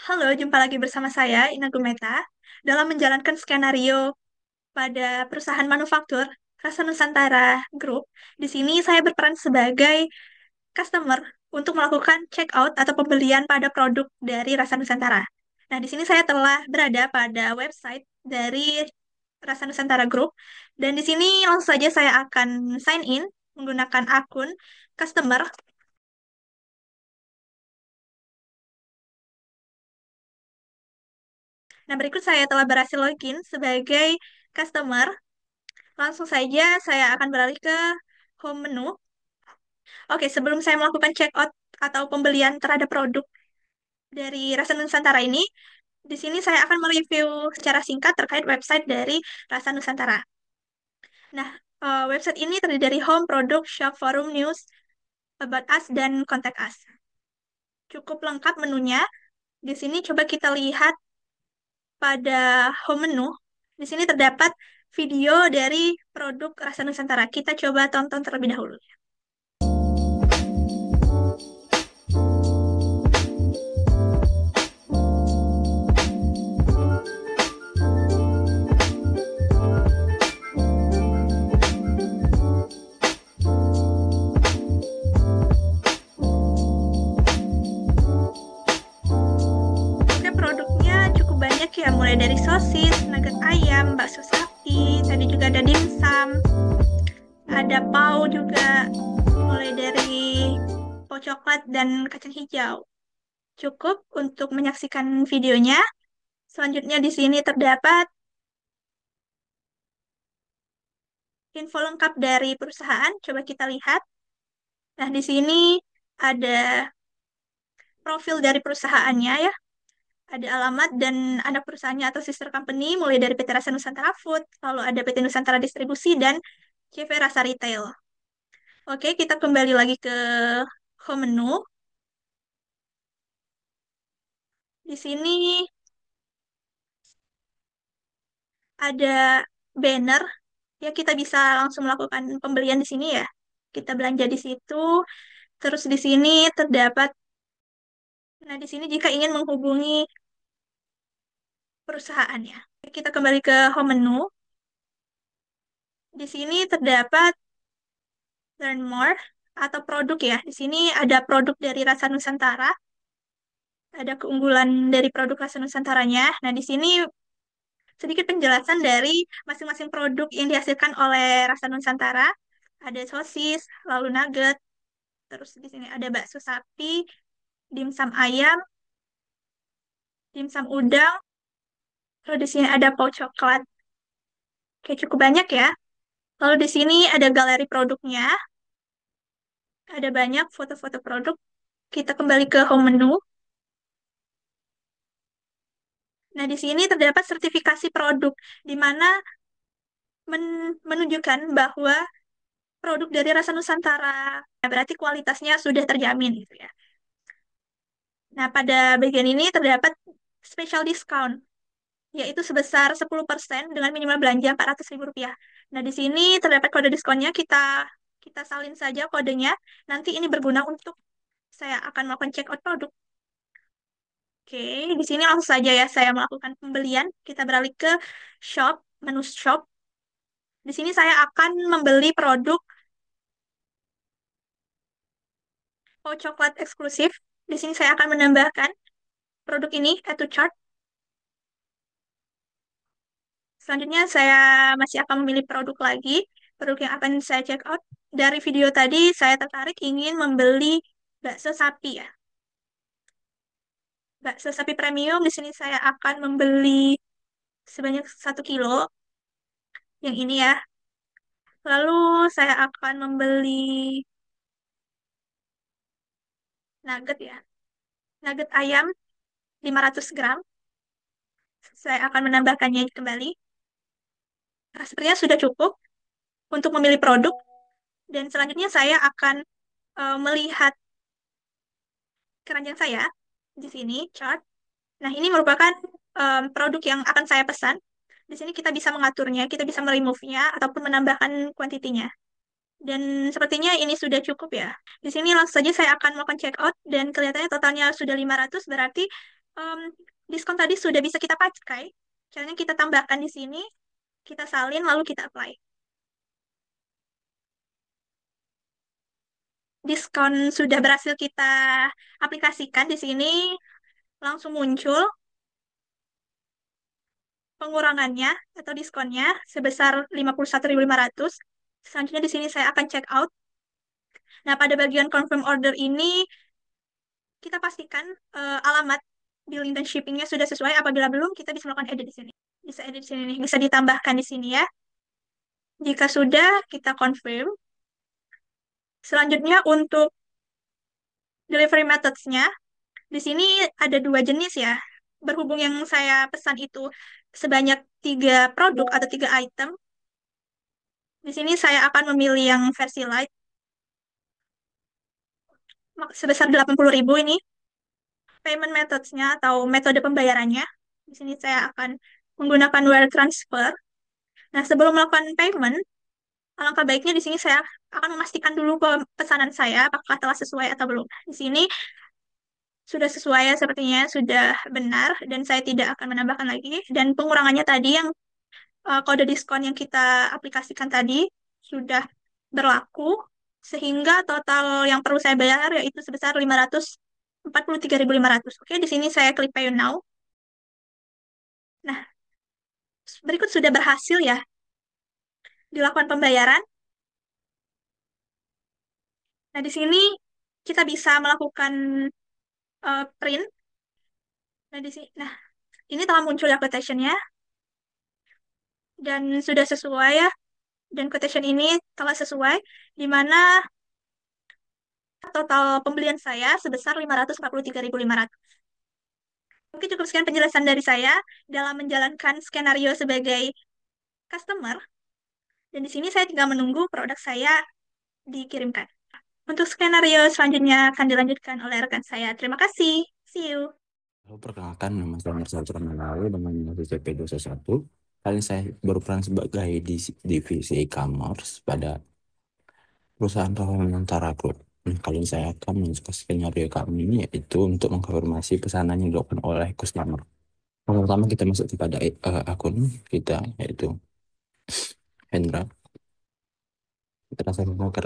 Halo, jumpa lagi bersama saya, Ina Gumeta. Dalam menjalankan skenario pada perusahaan manufaktur Rasa Nusantara Group, di sini saya berperan sebagai customer untuk melakukan check out atau pembelian pada produk dari Rasa Nusantara. Nah, di sini saya telah berada pada website dari Rasa Nusantara Group, dan di sini langsung saja saya akan sign in menggunakan akun customer. Nah, berikut saya telah berhasil login sebagai customer. Langsung saja saya akan beralih ke home menu. Oke, sebelum saya melakukan check out atau pembelian terhadap produk dari Rasa Nusantara ini, di sini saya akan mereview secara singkat terkait website dari Rasa Nusantara. Nah, website ini terdiri dari home, produk, shop, forum, news, about us, dan contact us. Cukup lengkap menunya. Di sini coba kita lihat pada home menu. Di sini terdapat video dari produk Rasa Nusantara. Kita coba tonton terlebih dahulu. Oke, produknya cukup banyak ya, mulai dari sosis, nugget ayam, bakso sapi, tadi juga ada dimsum, ada pau juga, mulai dari pau coklat dan kacang hijau. Cukup untuk menyaksikan videonya. Selanjutnya di sini terdapat info lengkap dari perusahaan. Coba kita lihat. Nah, di sini ada profil dari perusahaannya ya. Ada alamat dan anak perusahaannya atau sister company, mulai dari PT Rasa Nusantara Food, lalu ada PT Nusantara Distribusi, dan CV Rasa Retail. Oke, kita kembali lagi ke home menu. Di sini ada banner, ya kita bisa langsung melakukan pembelian di sini ya. Kita belanja di situ, terus di sini terdapat, nah di sini jika ingin menghubungi perusahaannya. Kita kembali ke home menu. Di sini terdapat learn more atau produk ya. Di sini ada produk dari Rasa Nusantara, ada keunggulan dari produk Rasa Nusantaranya. Nah, di sini sedikit penjelasan dari masing-masing produk yang dihasilkan oleh Rasa Nusantara. Ada sosis, lalu nugget, terus di sini ada bakso sapi, dimsum ayam, dimsum udang, lalu di sini ada pau coklat. Oke, cukup banyak ya. Lalu di sini ada galeri produknya, ada banyak foto-foto produk. Kita kembali ke home menu. Nah, di sini terdapat sertifikasi produk, di mana menunjukkan bahwa produk dari Rasa Nusantara, nah, berarti kualitasnya sudah terjamin gitu ya. Nah, pada bagian ini terdapat special discount, yaitu sebesar 10% dengan minimal belanja Rp400.000. Nah, di sini terdapat kode diskonnya, kita kita salin saja kodenya. Nanti ini berguna untuk saya akan melakukan check out produk. Oke, di sini langsung saja ya saya melakukan pembelian. Kita beralih ke shop, menu shop. Di sini saya akan membeli produk Oh, coklat eksklusif. Di sini saya akan menambahkan produk ini, add to chart. Selanjutnya saya masih akan memilih produk lagi, produk yang akan saya check out. Dari video tadi saya tertarik ingin membeli bakso sapi ya. Bakso sapi premium, di sini saya akan membeli sebanyak 1 kilo, yang ini ya. Lalu saya akan membeli nugget ya. Nugget ayam 500 gram. Saya akan menambahkannya kembali. Nah, sepertinya sudah cukup untuk memilih produk. Dan selanjutnya saya akan melihat keranjang saya di sini, chart. Nah, ini merupakan produk yang akan saya pesan. Di sini kita bisa mengaturnya, kita bisa meremove-nya, ataupun menambahkan kuantitinya. Dan sepertinya ini sudah cukup ya. Di sini langsung saja saya akan melakukan check out, dan kelihatannya totalnya sudah 500, berarti Em, Diskon tadi sudah bisa kita pakai. Caranya kita tambahkan di sini, kita salin, lalu kita apply. Diskon sudah berhasil kita aplikasikan di sini, langsung muncul pengurangannya atau diskonnya sebesar 51.500. Selanjutnya di sini saya akan check out. Nah, pada bagian confirm order ini kita pastikan alamat billing dan shippingnya sudah sesuai. Apabila belum, kita bisa melakukan edit di sini. Bisa edit di sini nih, bisa ditambahkan di sini ya. Jika sudah, kita confirm. Selanjutnya untuk delivery methods-nya, di sini ada dua jenis ya. Berhubung yang saya pesan itu sebanyak tiga produk atau tiga item, di sini saya akan memilih yang versi light sebesar 80.000 ini. Payment methods-nya atau metode pembayarannya, di sini saya akan menggunakan wire transfer. Nah, sebelum melakukan payment, alangkah baiknya di sini saya akan memastikan dulu pesanan saya apakah telah sesuai atau belum. Di sini sudah sesuai ya, sepertinya sudah benar dan saya tidak akan menambahkan lagi. Dan pengurangannya tadi yang kode diskon yang kita aplikasikan tadi sudah berlaku sehingga total yang perlu saya bayar yaitu sebesar 543.500. Oke, di sini saya klik Pay Now. Nah, berikut sudah berhasil ya dilakukan pembayaran. Nah, di sini kita bisa melakukan print. Nah, nah, ini telah muncul ya quotation-nya dan sudah sesuai ya. Dan quotation ini telah sesuai di mana total pembelian saya sebesar 543.500. Mungkin cukup sekian penjelasan dari saya dalam menjalankan skenario sebagai customer. Dan di sini saya tinggal menunggu produk saya dikirimkan. Untuk skenario selanjutnya akan dilanjutkan oleh rekan saya. Terima kasih. See you. Halo, perkenalkan nama saya Marcel Lalu dengan CP211. Kali ini saya berperan sebagai di divisi e-commerce pada perusahaan Nantara Group. Kali ini saya akan menjelaskan skenario kami ini yaitu untuk mengkonfirmasi pesanan yang dilakukan oleh customer. Pertama kita masuk kepada akun kita yaitu Hendra. Kita langsung ke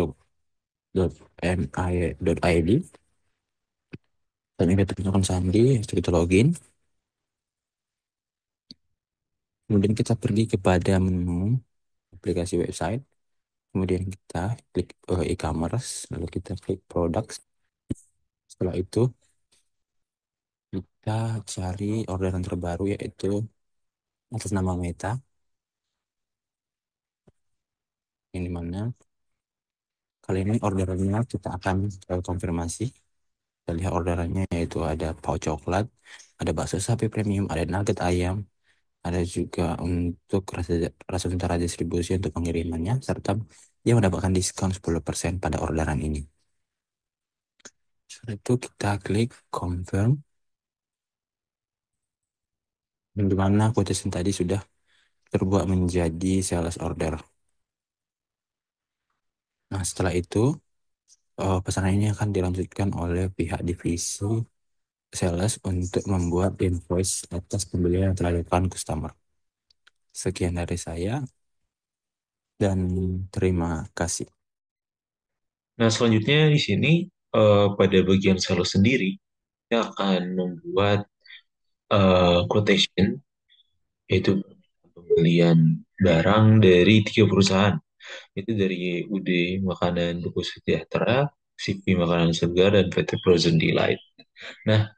.mi.id dan kita temukan sandi, kita login. Kemudian kita pergi kepada menu aplikasi website. Kemudian kita klik e-commerce, lalu kita klik products. Setelah itu kita cari orderan terbaru yaitu atas nama Meta, yang dimana kali ini orderannya kita akan konfirmasi. Kita lihat orderannya yaitu ada pau coklat, ada bakso sapi premium, ada nugget ayam, ada juga untuk rasa tentara distribusi untuk pengirimannya, serta dia mendapatkan diskon 10% pada orderan ini. Setelah itu kita klik confirm, yang dimana quotation tadi sudah terbuat menjadi sales order. Nah, setelah itu pesanan ini akan dilanjutkan oleh pihak divisi sales untuk membuat invoice atas pembelian yang telah dilakukan customer. Sekian dari saya dan terima kasih. Nah, selanjutnya di sini pada bagian sales sendiri kita akan membuat quotation yaitu pembelian barang dari tiga perusahaan, itu dari UD Makanan Buku Sejahtera, CV Makanan Segar, dan PT Frozen Delight. Nah,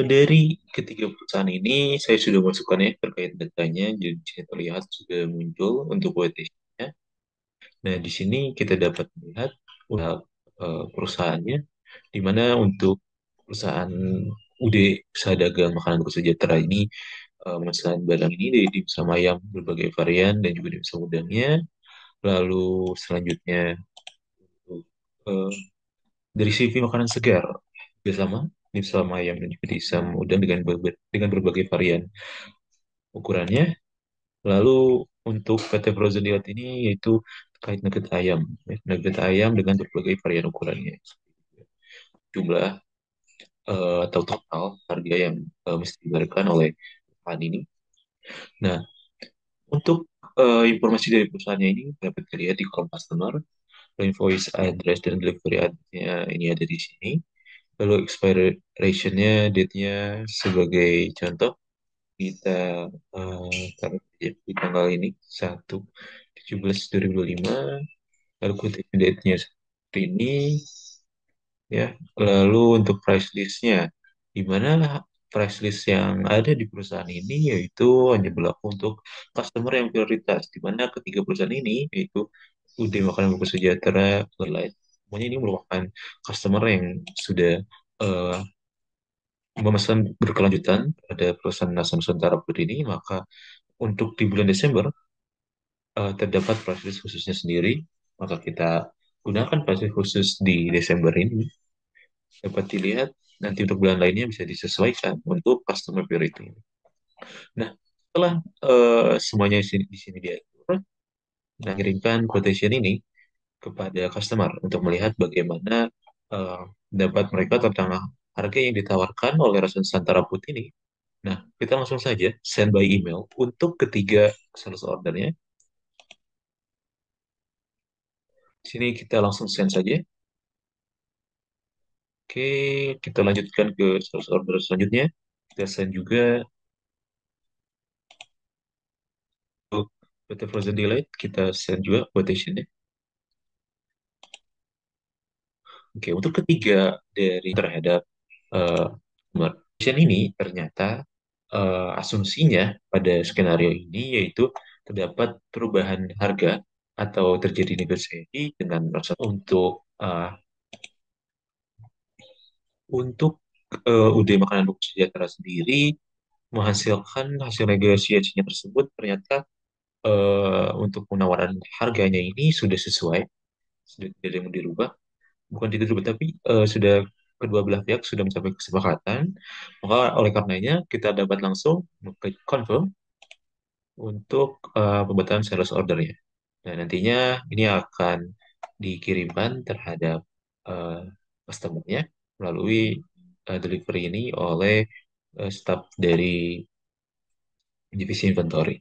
dari ketiga perusahaan ini saya sudah masukkan ya terkait datanya, jadi saya terlihat sudah muncul untuk quotation-nya. Nah, di sini kita dapat melihat perusahaannya, di mana untuk perusahaan UD Usaha Dagang Makanan Buku Sejahtera ini memesan barang ini dari dimsum ayam berbagai varian dan juga dimsum udangnya. Lalu selanjutnya eh, dari CV Makanan Segar bersama dimsum ayam dan juga dimsum udang dengan berbagai varian ukurannya. Lalu untuk PT Frozen Delight ini yaitu terkait nugget ayam, ya, nugget ayam dengan berbagai varian ukurannya. Jumlah atau total harga yang mesti diberikan oleh perusahaan ini. Nah, untuk informasi dari perusahaannya ini dapat dilihat di kolom customer, invoice address dan delivery address-nya ini ada di sini. Lalu expiration-nya, date-nya sebagai contoh kita taruh di tanggal ini 1/17/2025. Lalu quotation date-nya seperti ini ya. Lalu untuk price list-nya, di mana price list yang ada di perusahaan ini yaitu hanya berlaku untuk customer yang prioritas, di mana ketiga perusahaan ini yaitu UD Makanan Bungkus Sejahtera, Light. Semuanya ini merupakan customer yang sudah eh, memesan berkelanjutan pada perusahaan Nasa Nusantara Food ini, maka untuk di bulan Desember terdapat price list khususnya sendiri, maka kita gunakan price list khusus di Desember ini. Dapat dilihat nanti untuk bulan lainnya bisa disesuaikan untuk customer priority. Nah, setelah semuanya di sini diatur, nah kirimkan quotation ini kepada customer untuk melihat bagaimana eh, dapat mereka tentang harga yang ditawarkan oleh Rasa Nusantara Food ini. Nah, kita langsung saja send by email untuk ketiga sales ordernya. Sini kita langsung send saja. Oke, kita lanjutkan ke sales order selanjutnya. Kita send juga untuk PT Frozen Delight, kita send juga quotation-nya. Oke, untuk ketiga dari terhadap uh, quotation ini ternyata asumsinya pada skenario ini yaitu terdapat perubahan harga atau terjadi negosiasi dengan rasa untuk UD Makanan Bukti Sejahtera sendiri menghasilkan hasil negosiasinya tersebut ternyata untuk penawaran harganya ini sudah sesuai, sudah tidak ada yang dirubah, bukan tidak dirubah tapi sudah kedua belah pihak sudah mencapai kesepakatan, maka oleh karenanya kita dapat langsung mengklik confirm untuk pembatalan sales ordernya. Nah, nantinya ini akan dikirimkan terhadap uh, customer-nya melalui delivery ini oleh staff dari divisi inventory.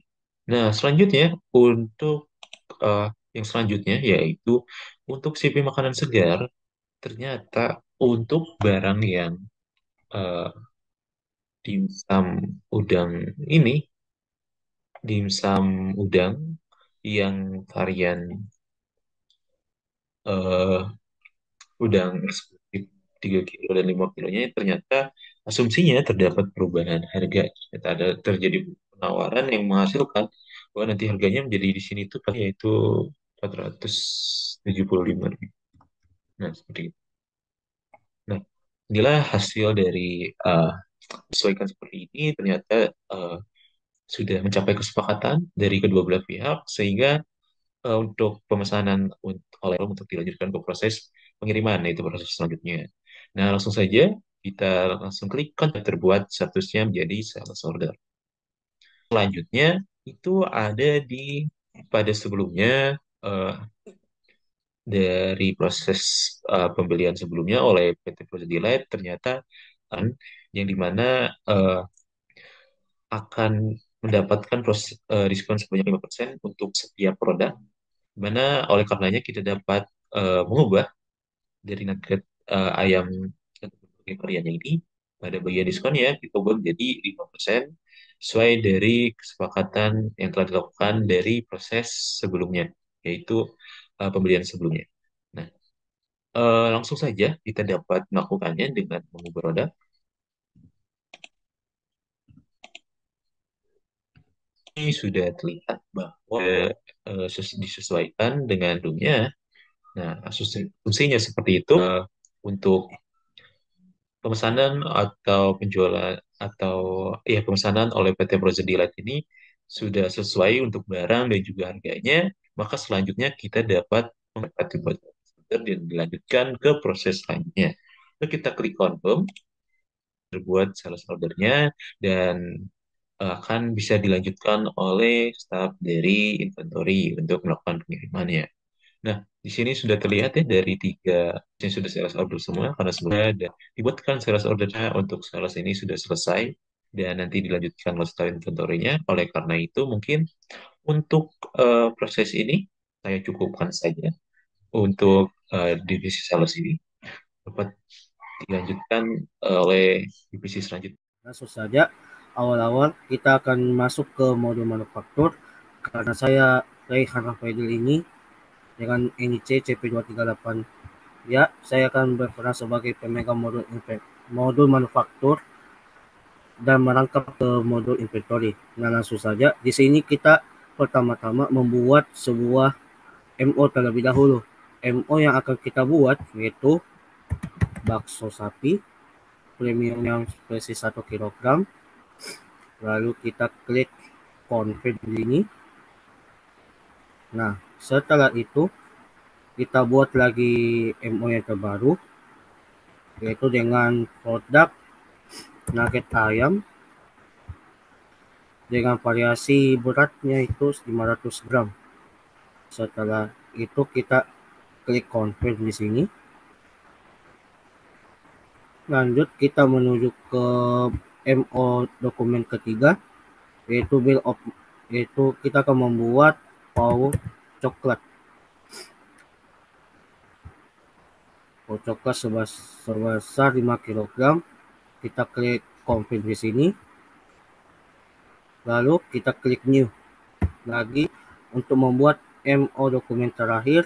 Nah, selanjutnya untuk eh, yang selanjutnya yaitu untuk shipping makanan segar, ternyata untuk barang yang eh, dimsum udang ini, dimsum udang yang varian eh, udang eksekutif 3 kilo dan 5 kilonya ternyata asumsinya terdapat perubahan harga. Ternyata ada terjadi penawaran yang menghasilkan bahwa nanti harganya menjadi di sini itu kan yaitu 475.000. Nah, seperti itu. Nah, inilah hasil dari uh, sesuaikan seperti ini ternyata uh, sudah mencapai kesepakatan dari kedua belah pihak sehingga untuk pemesanan oleh untuk dilanjutkan ke proses pengiriman, yaitu proses selanjutnya. Nah, langsung saja kita langsung klik kontak terbuat statusnya menjadi sales order. Selanjutnya itu ada di pada sebelumnya dari proses pembelian sebelumnya oleh PT Prodi Delight ternyata yang dimana akan mendapatkan diskon sebanyak 5% untuk setiap produk, di mana oleh karenanya kita dapat mengubah dari nugget ayam untuk berbagai variannya ini pada bagian diskonnya kita ubah menjadi 5% sesuai dari kesepakatan yang telah dilakukan dari proses sebelumnya, yaitu pembelian sebelumnya. Nah, langsung saja kita dapat melakukannya dengan mengubah produk. Ini sudah terlihat bahwa disesuaikan dengan dunia. Nah, fungsinya seperti itu untuk pemesanan atau penjualan atau ya pemesanan oleh PT Frozen Delight ini sudah sesuai untuk barang dan juga harganya, maka selanjutnya kita dapat mendapati dan dilanjutkan ke proses selanjutnya. Lalu kita klik confirm, terbuat sales ordernya, dan akan bisa dilanjutkan oleh staf dari inventory untuk melakukan pengirimannya. Nah, di sini sudah terlihat ya dari tiga yang sudah sales order semua, karena sebenarnya ada dibuatkan sales ordernya untuk sales ini sudah selesai dan nanti dilanjutkan ke style inventory-nya. Oleh karena itu, mungkin untuk proses ini saya cukupkan saja untuk divisi sales ini dapat dilanjutkan oleh divisi selanjutnya. Langsung saja, awal-awal kita akan masuk ke modul manufaktur karena saya Raihan Rafael ini dengan NIC CP238. Ya, saya akan berperan sebagai pemegang modul manufaktur dan merangkap ke modul inventory. Nah, langsung saja di sini kita pertama-tama membuat sebuah MO terlebih dahulu. MO yang akan kita buat yaitu bakso sapi premium yang spesies 1 kg. Lalu kita klik config ini. Nah, setelah itu kita buat lagi MO yang terbaru yaitu dengan produk nugget ayam dengan variasi beratnya itu 500 gram. Setelah itu kita klik confirm di sini. Lanjut kita menuju ke MO dokumen ketiga yaitu bill of, yaitu kita akan membuat paw coklat. Paw coklat sebesar 5 kg. Kita klik confirm di sini. Lalu kita klik new lagi untuk membuat MO dokumen terakhir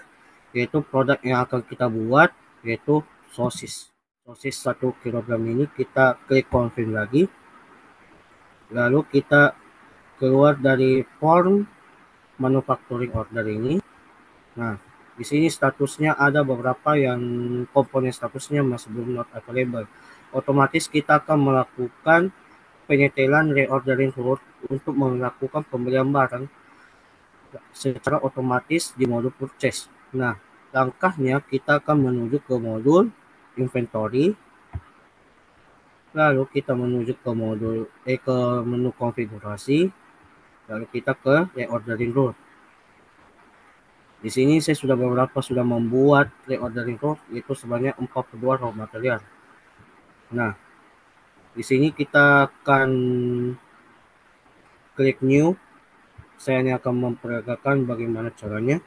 yaitu produk yang akan kita buat yaitu sosis. Sosis 1 kg ini kita klik confirm lagi. Lalu kita keluar dari form manufacturing order ini. Nah, di sini statusnya ada beberapa yang komponen statusnya masih belum not available. Otomatis kita akan melakukan penyetelan reordering route untuk melakukan pembelian barang secara otomatis di modul purchase. Nah, langkahnya kita akan menuju ke modul inventory, lalu kita menuju ke ke menu konfigurasi, lalu kita ke reordering route. Di sini saya sudah membuat reordering route itu sebanyak 42 raw material. Nah, di sini kita akan klik new. Saya hanya akan memperagakan bagaimana caranya.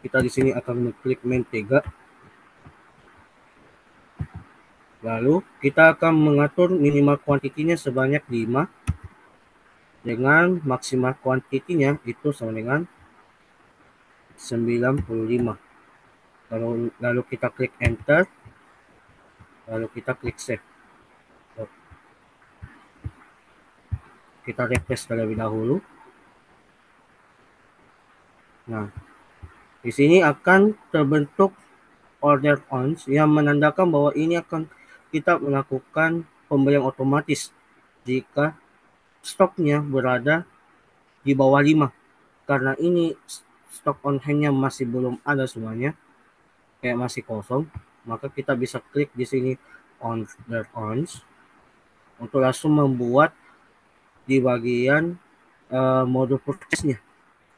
Kita di sini akan mengklik mentega. Lalu kita akan mengatur minimal kuantitinya sebanyak 5 dengan maksimal kuantitinya itu sama dengan 95. Lalu kita klik enter. Lalu kita klik save. Kita refresh terlebih dahulu. Nah, di sini akan terbentuk order ons yang menandakan bahwa ini akan kita melakukan pembelian otomatis jika stoknya berada di bawah 5. Karena ini stok on hand-nya masih belum ada semuanya, kayak masih kosong, maka kita bisa klik di sini order ons untuk langsung membuat di bagian modul purchase-nya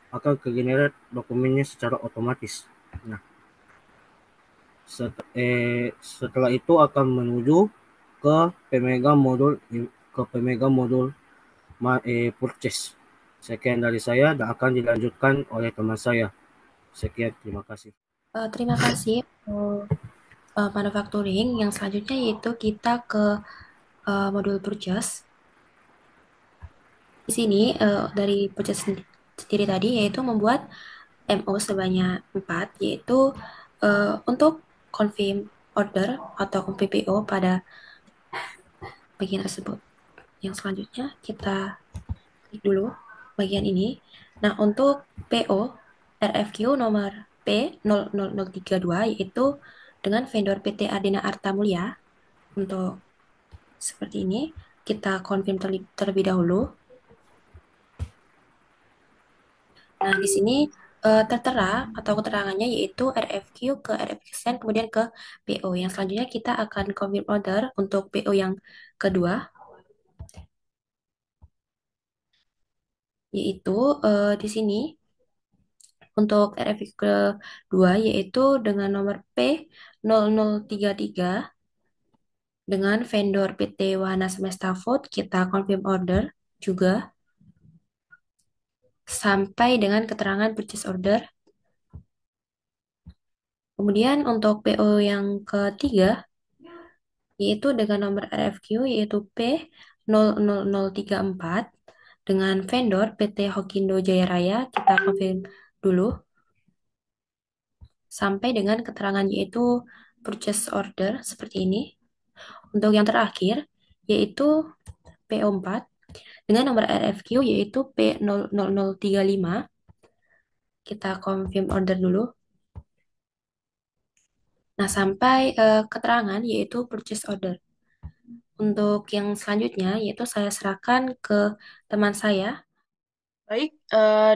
akan ke-generate dokumennya secara otomatis. Nah, setelah itu akan menuju ke pemegang modul purchase. Sekian dari saya dan akan dilanjutkan oleh teman saya. Sekian, terima kasih. Terima kasih untuk manufacturing. Yang selanjutnya yaitu kita ke modul purchase. Di sini dari purchase sendiri tadi yaitu membuat MO sebanyak 4, yaitu untuk confirm order atau confirm PO pada bagian tersebut. Yang selanjutnya kita klik dulu bagian ini. Nah, untuk PO RFQ nomor P00032 yaitu dengan vendor PT Ardina Arta Mulia. Untuk seperti ini, kita confirm terlebih dahulu. Nah, di sini tertera atau keterangannya yaitu RFQ ke RFQ send kemudian ke PO. Yang selanjutnya kita akan confirm order untuk PO yang kedua, yaitu di sini Untuk RFQ kedua yaitu dengan nomor P0033 dengan vendor PT Wahana Semesta Food kita confirm order juga sampai dengan keterangan purchase order. Kemudian untuk PO yang ketiga yaitu dengan nomor RFQ yaitu P00034 dengan vendor PT Hokindo Jaya Raya kita confirm dulu sampai dengan keterangan yaitu purchase order seperti ini. Untuk yang terakhir yaitu PO4 dengan nomor RFQ yaitu P00035 kita confirm order dulu. Nah, sampai keterangan yaitu purchase order. Untuk yang selanjutnya yaitu saya serahkan ke teman saya. Baik,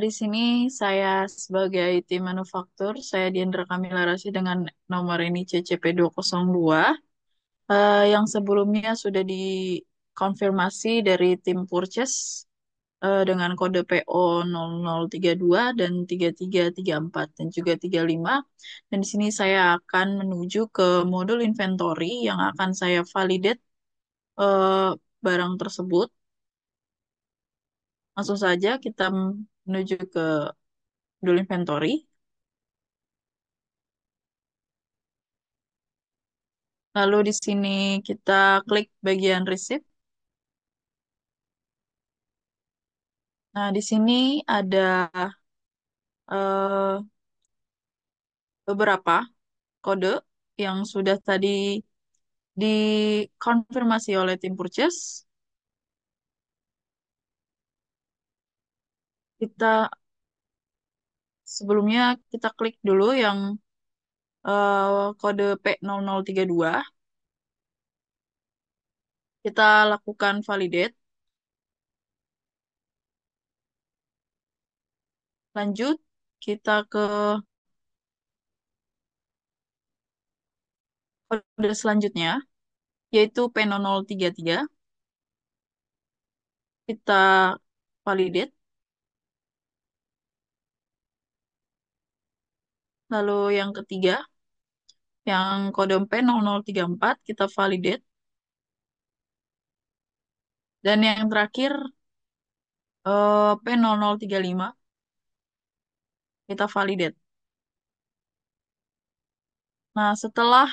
di sini saya sebagai tim manufaktur, saya Diandra Kamila Rasih dengan nomor ini CCP202, yang sebelumnya sudah dikonfirmasi dari tim purchase dengan kode PO 0032 dan 3334 dan juga 35. Dan di sini saya akan menuju ke modul inventory yang akan saya validate eh, barang tersebut. Langsung saja kita menuju ke modul inventory. Lalu di sini kita klik bagian receipt. Nah, di sini ada eh, beberapa kode yang sudah tadi dikonfirmasi oleh tim purchase. Kita sebelumnya kita klik dulu yang kode P0032. Kita lakukan validate. Lanjut, kita ke kode selanjutnya, yaitu P0033. Kita validate. Lalu yang ketiga, yang kode P0034, kita validate. Dan yang terakhir, P0035, kita validate. Nah, setelah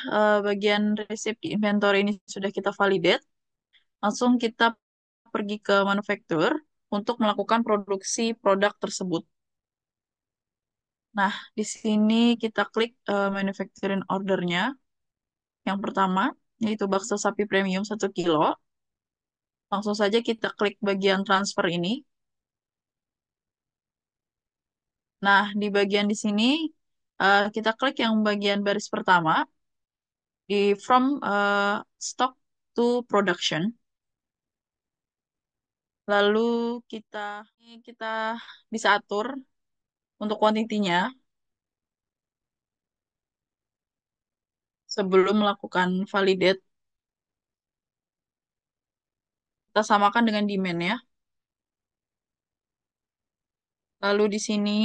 bagian resip di inventory ini sudah kita validate, langsung kita pergi ke manufaktur untuk melakukan produksi produk tersebut. Nah, di sini kita klik manufacturing ordernya. Yang pertama, yaitu bakso sapi premium 1 kilo. Langsung saja kita klik bagian transfer ini. Nah, di bagian di sini, kita klik yang bagian baris pertama, di from stock to production. Lalu kita bisa atur untuk kuantitinya sebelum melakukan validate. Kita samakan dengan demand ya. Lalu di sini,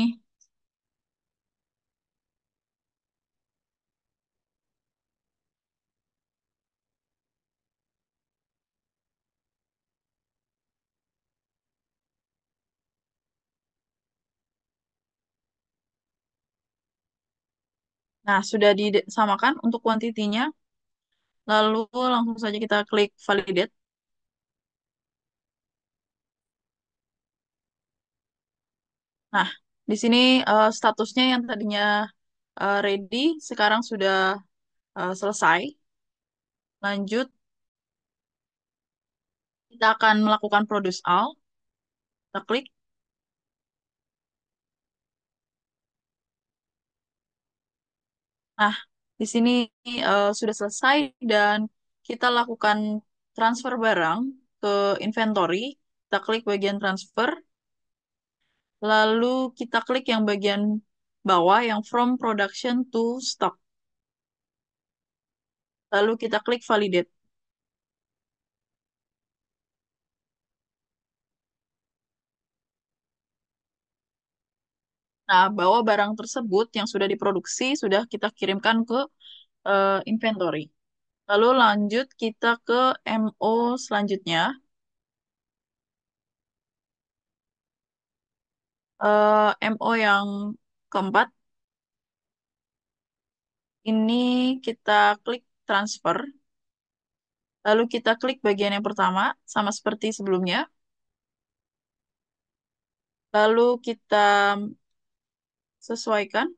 nah sudah disamakan untuk kuantitinya. Lalu langsung saja kita klik validate. Nah, di sini statusnya yang tadinya ready, sekarang sudah selesai. Lanjut, kita akan melakukan produce all. Kita klik. Nah, di sini sudah selesai dan kita lakukan transfer barang ke inventory. Kita klik bagian transfer. Lalu kita klik yang bagian bawah yang from production to stock. Lalu kita klik validate. Nah, bawa barang tersebut yang sudah diproduksi sudah kita kirimkan ke inventory. Lalu lanjut kita ke MO selanjutnya. MO yang keempat, ini kita klik transfer. Lalu kita klik bagian yang pertama, sama seperti sebelumnya. Lalu kita sesuaikan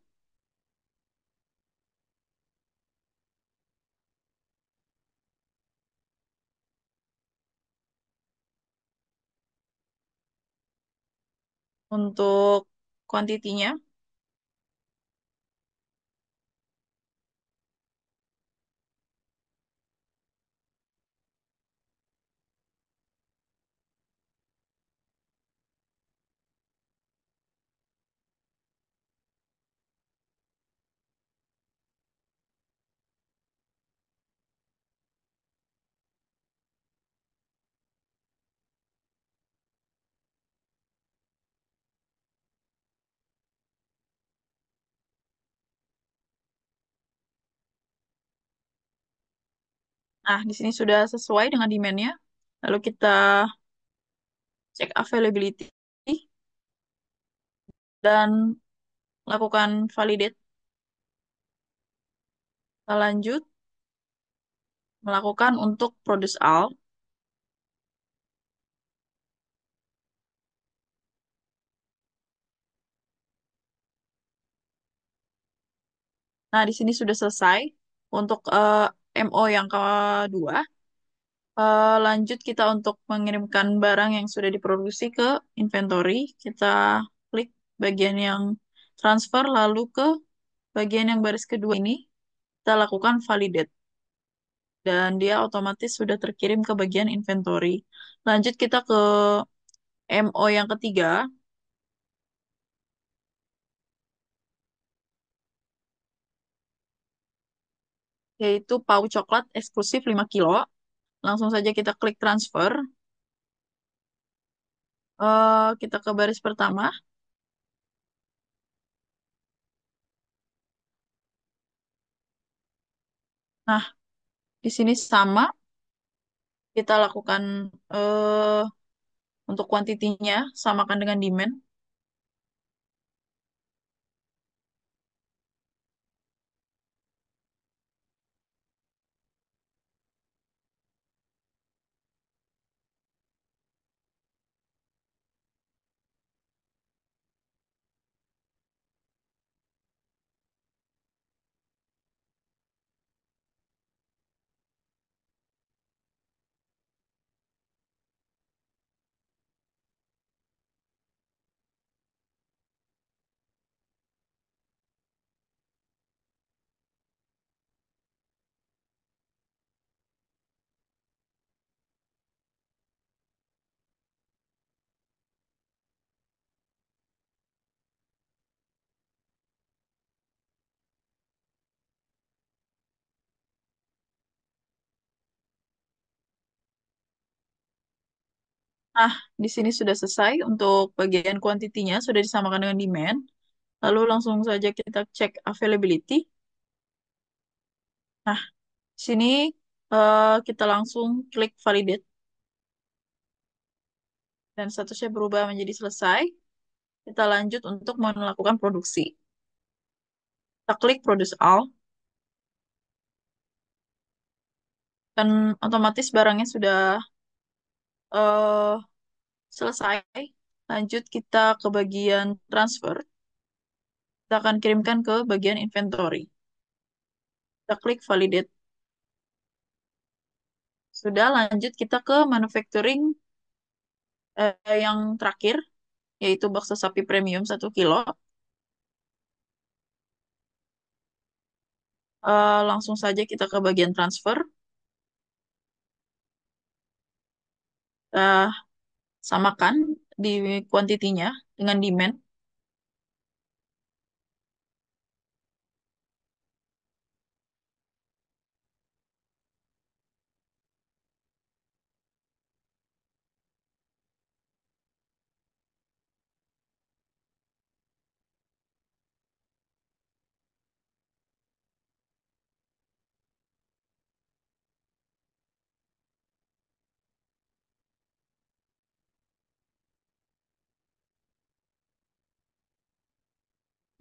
untuk kuantitinya. Nah, di sini sudah sesuai dengan demand-nya. Lalu kita cek availability dan lakukan validate. Kita lanjut melakukan untuk produce all. Nah, di sini sudah selesai untuk MO yang kedua. Lanjut kita untuk mengirimkan barang yang sudah diproduksi ke inventory. Kita klik bagian yang transfer, lalu ke bagian yang baris kedua ini, kita lakukan validate. Dan dia otomatis sudah terkirim ke bagian inventory. Lanjut kita ke MO yang ketiga, yaitu pau coklat eksklusif 5 kilo. Langsung saja kita klik transfer. Kita ke baris pertama. Nah, di sini sama, kita lakukan eh, untuk kuantitinya, samakan dengan demand. Nah, di sini sudah selesai untuk bagian kuantitinya, sudah disamakan dengan demand. Lalu langsung saja kita cek availability. Nah, di sini kita langsung klik validate dan statusnya berubah menjadi selesai. Kita lanjut untuk melakukan produksi. Kita klik produce all dan otomatis barangnya sudah eh, selesai. Lanjut kita ke bagian transfer. Kita akan kirimkan ke bagian inventory. Kita klik validate. Sudah, lanjut kita ke manufacturing yang terakhir, yaitu bakso sapi premium 1 kilo. Langsung saja kita ke bagian transfer. Eh, Samakan di kuantitinya dengan demand.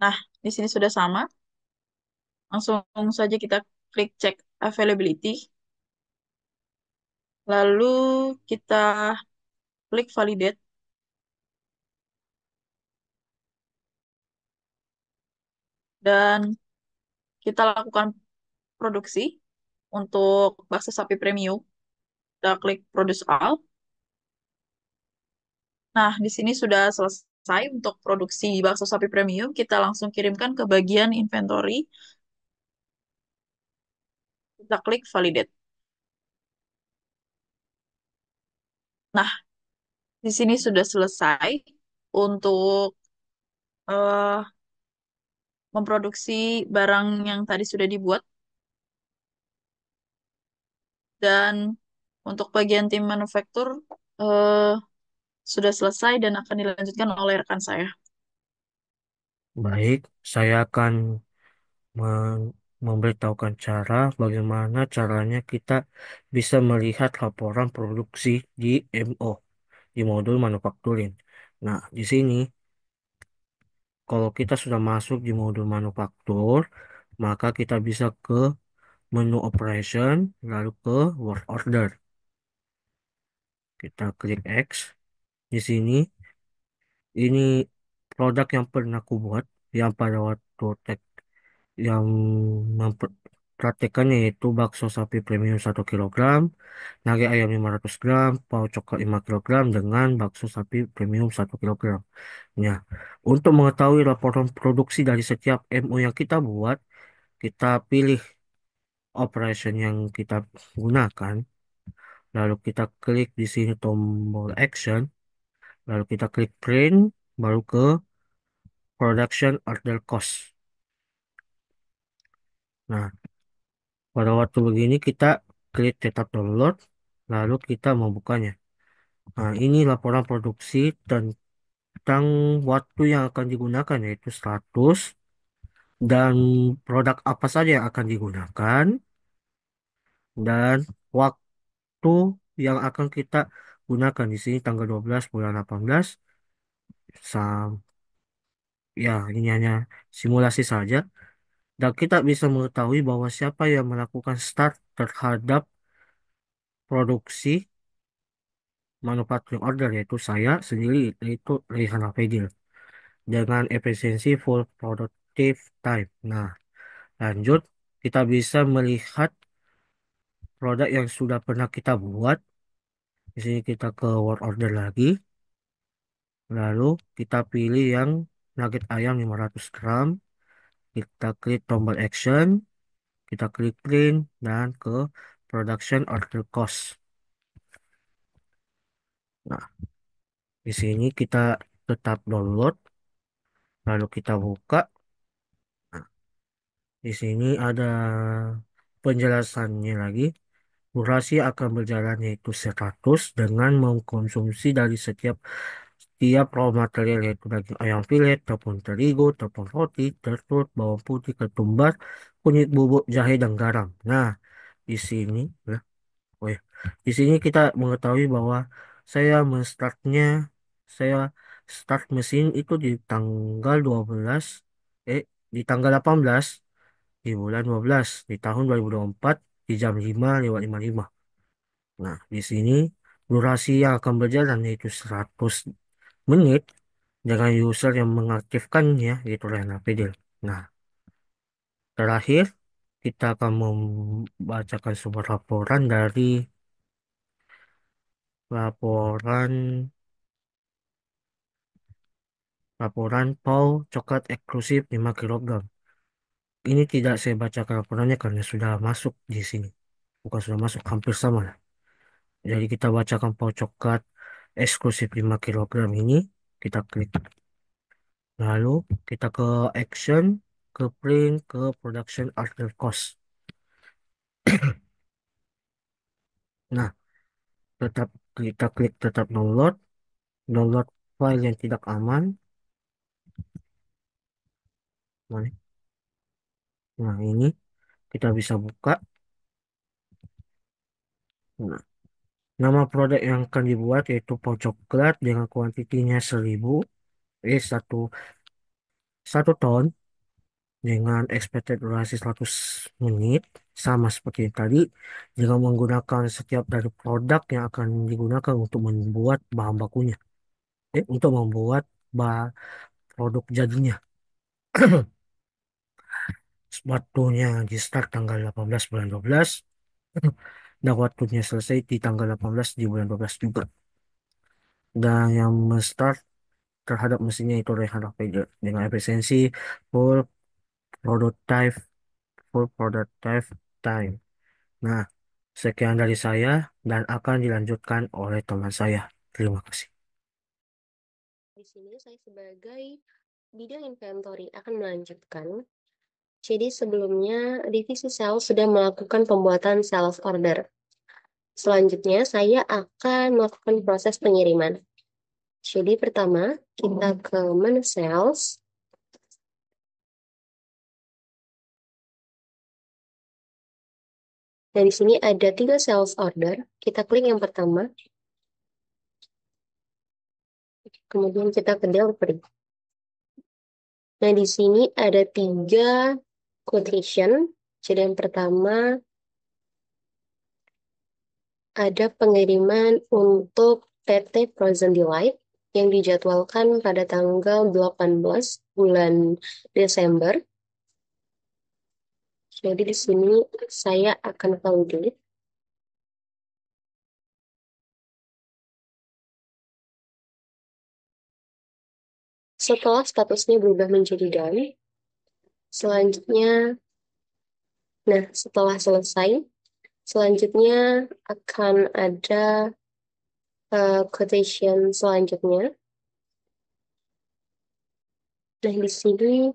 Nah, di sini sudah sama. Langsung saja kita klik cek availability. Lalu kita klik validate dan kita lakukan produksi untuk bakso sapi premium. Kita klik produce all. Nah, di sini sudah selesai untuk produksi bakso sapi premium. Kita langsung kirimkan ke bagian inventory. Kita klik validate. Nah, di sini sudah selesai untuk eh, memproduksi barang yang tadi sudah dibuat. Dan untuk bagian tim manufaktur eh, sudah selesai dan akan dilanjutkan oleh rekan saya. Baik, saya akan memberitahukan cara bagaimana caranya kita bisa melihat laporan produksi di MO, di modul manufacturing. Nah, di sini kalau kita sudah masuk di modul manufaktur, maka kita bisa ke menu operation, lalu ke work order. Kita klik X. Di sini, ini produk yang pernah aku buat, yang pada waktu yang mempraktekannya yaitu bakso sapi premium 1 kg, nugget ayam 500 gram, pau coklat 5 kg dengan bakso sapi premium 1 kg. Ya, untuk mengetahui laporan produksi dari setiap MO yang kita buat, kita pilih operation yang kita gunakan, lalu kita klik di sini tombol action, lalu kita klik print, baru ke production order cost. Nah, pada waktu begini kita klik tetap download, lalu kita membukanya. Nah, ini laporan produksi tentang waktu yang akan digunakan, yaitu status dan produk apa saja yang akan digunakan, dan waktu yang akan kita gunakan. Di sini tanggal 12 bulan 18, sam ya ini hanya simulasi saja. Dan kita bisa mengetahui bahwa siapa yang melakukan start terhadap produksi manufacturing order, yaitu saya sendiri, yaitu Rehan Hafedil, dengan efisiensi full productive time. Nah, lanjut, kita bisa melihat produk yang sudah pernah kita buat. Di sini kita ke work order lagi, lalu kita pilih yang nugget ayam 500 gram, kita klik tombol action, kita klik print, dan ke production order cost. Nah, di sini kita tetap download, lalu kita buka. Nah, di sini ada penjelasannya lagi. Durasi akan berjalan yaitu 100 dengan mengkonsumsi dari setiap raw material, yaitu daging ayam filet, tepung terigu, tepung roti, telur, bawang putih, ketumbar, kunyit bubuk, jahe, dan garam. Nah, di sini, ya, oh ya, di sini kita mengetahui bahwa saya menstartnya, saya start mesin itu di tanggal 12, di tanggal 18 di bulan 12 di tahun 2024 di jam 5:55. Nah, di sini durasi yang akan berjalan yaitu 100 menit dengan user yang mengaktifkannya, yaitu Rena Fidel. Nah, terakhir kita akan membacakan sebuah laporan dari laporan laporan PAU coklat eksklusif 5 kg. Ini tidak saya bacakan laporannya karena sudah masuk di sini. Bukan sudah masuk, hampir sama lah. Jadi kita bacakan PAU coklat eksklusif 5 kg ini. Kita klik. Lalu kita ke action, ke print, ke production order cost. Nah, tetap kita klik tetap download, download file yang tidak aman. Mana? Nah, ini kita bisa buka. Nah, nama produk yang akan dibuat yaitu pau coklat dengan kuantitinya 1000, 1 1 ton dengan expected durasi 100 menit, sama seperti yang tadi, dengan menggunakan setiap dari produk yang akan digunakan untuk membuat bahan bakunya, untuk membuat ba- produk jadinya. Waktunya di start tanggal 18 bulan 12 dan waktunya selesai di tanggal 18 di bulan 12 juga. Dan yang start terhadap mesinnya itu Rehan Rafael dengan efisiensi full prototype full prototype time. Nah, sekian dari saya dan akan dilanjutkan oleh teman saya. Terima kasih. Di sini saya sebagai bidang inventory akan melanjutkan. Jadi sebelumnya divisi sales sudah melakukan pembuatan sales order. Selanjutnya saya akan melakukan proses pengiriman. Jadi pertama kita ke menu sales. Dan di sini ada 3 sales order. Kita klik yang pertama. Kemudian kita ke delivery. Nah, di sini ada 3 quotation. Jadi yang pertama ada pengiriman untuk PT Frozen Delight yang dijadwalkan pada tanggal 18 bulan Desember. Jadi di sini saya akan validate. Setelah statusnya berubah menjadi done, selanjutnya, setelah selesai, selanjutnya akan ada quotation selanjutnya. Nah, di sini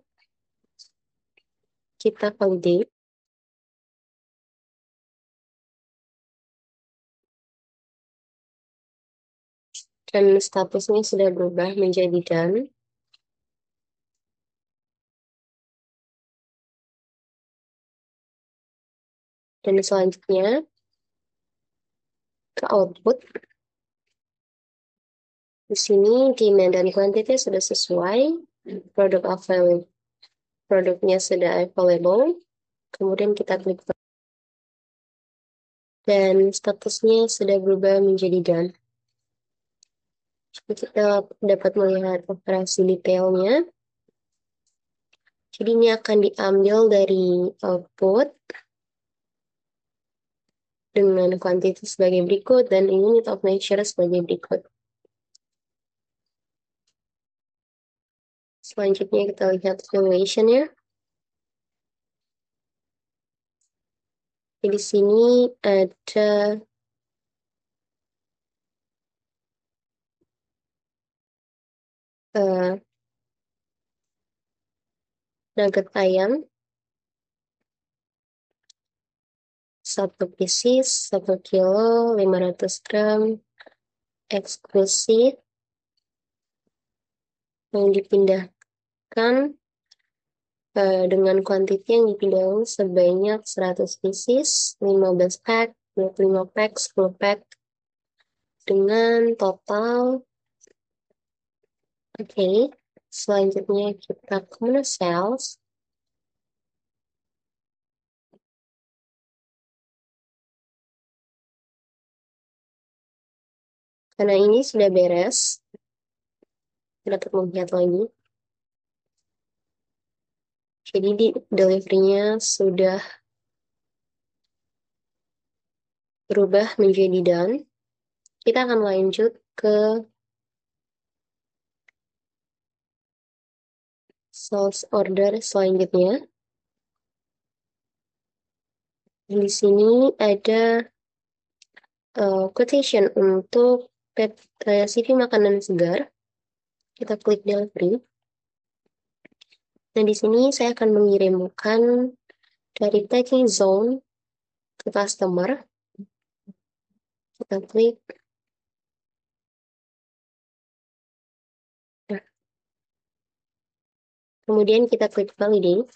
kita validate. Dan statusnya sudah berubah menjadi done. Dan selanjutnya ke output. Di sini demand dan quantity sudah sesuai, produknya sudah available. Kemudian kita klik dan statusnya sudah berubah menjadi done. Jadi kita dapat melihat operasi detailnya. Jadi ini akan diambil dari output dengan quantity sebagai berikut dan unit of measure sebagai berikut. Selanjutnya kita lihat valuation-nya. Di sini ada nugget ayam 1 pieces 1 kilo 500 gram eksklusif yang dipindahkan dengan kuantiti yang dipindahkan sebanyak 100 pieces 15 pack 25 pack 10 pack dengan total. Oke, selanjutnya kita ke menu sales. Karena ini sudah beres, kita dapat melihat lagi. Jadi di delivery-nya sudah berubah menjadi done. Kita akan lanjut ke sales order selanjutnya. Di sini ada quotation untuk CV makanan segar. Kita klik delivery. Nah, di sini saya akan mengirimkan dari packing zone ke customer. Kita klik. Nah, kemudian kita klik validate.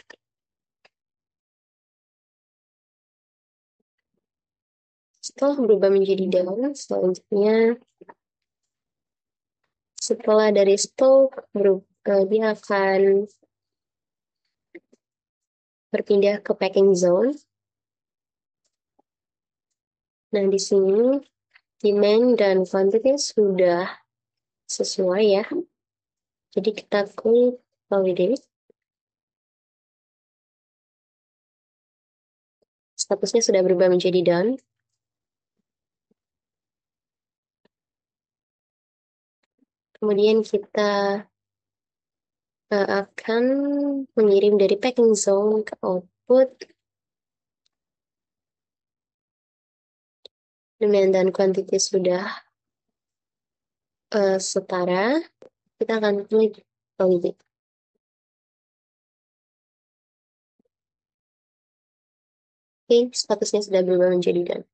Setelah berubah menjadi done, selanjutnya setelah dari stok dia akan berpindah ke packing zone. Nah, di sini demand dan quantity sudah sesuai ya. Jadi kita klik validate. Statusnya sudah berubah menjadi done. Kemudian kita akan mengirim dari packing zone ke output. Demand dan quantity sudah setara. Kita akan klik validate. Oke, statusnya sudah berubah menjadi done.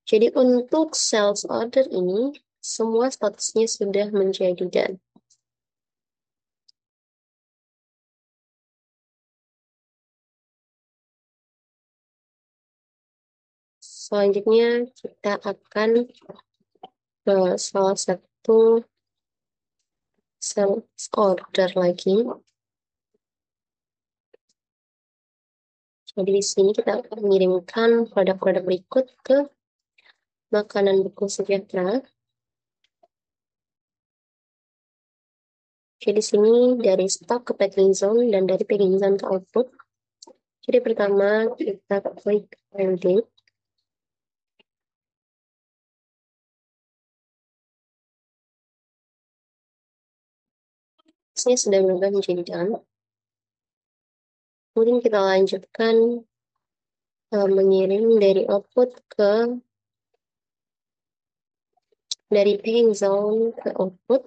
Jadi untuk sales order ini, semua statusnya sudah menjadi done. Selanjutnya kita akan ke salah satu sales order lagi. Jadi di sini kita akan mengirimkan produk-produk berikut ke makanan beku sejahtera. Jadi di sini dari stock ke packing zone dan dari packing zone ke output. Jadi pertama kita klik validate. Ini sudah berubah menjadi done. Kemudian kita lanjutkan mengirim dari output ke dari packing zone ke output.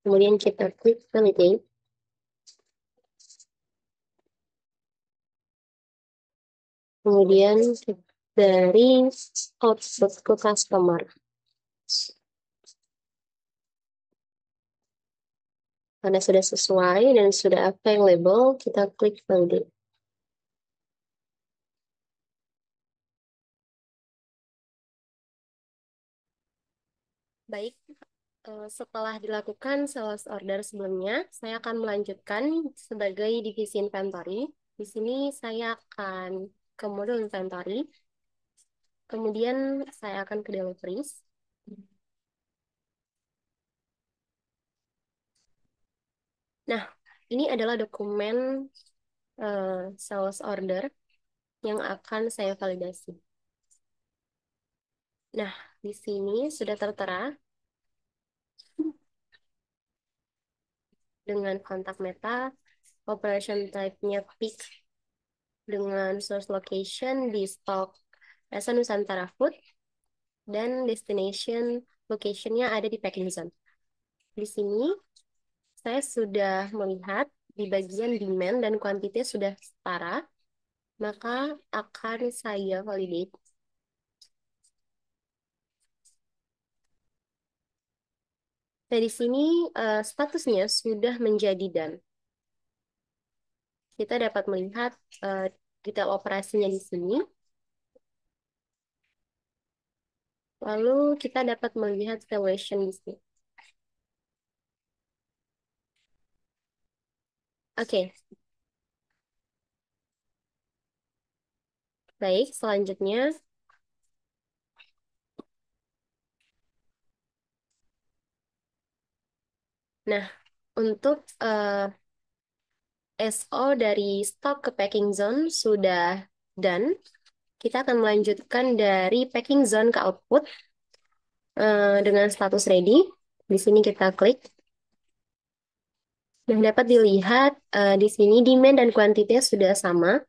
Kemudian kita klik validate. Kemudian dari output ke customer. Karena sudah sesuai dan sudah available, kita klik validate. Baik, setelah dilakukan sales order sebelumnya, saya akan melanjutkan sebagai divisi inventory. Di sini saya akan ke modul inventory. Kemudian saya akan ke deliveries. Nah, ini adalah dokumen sales order yang akan saya validasi. Nah, di sini sudah tertera dengan kontak meta, operation type-nya pick, dengan source location di stok Rasa Nusantara Food, dan destination location-nya ada di packing zone. Di sini saya sudah melihat di bagian demand dan quantity sudah setara, maka akan saya validate. Nah, di sini statusnya sudah menjadi done. Kita dapat melihat detail operasinya di sini. Lalu kita dapat melihat valuation di sini. Oke. Baik, selanjutnya nah, untuk SO dari stock ke packing zone sudah done. Kita akan melanjutkan dari packing zone ke output dengan status ready. Di sini kita klik. Nah, dapat dilihat di sini demand dan kuantitasnya sudah sama.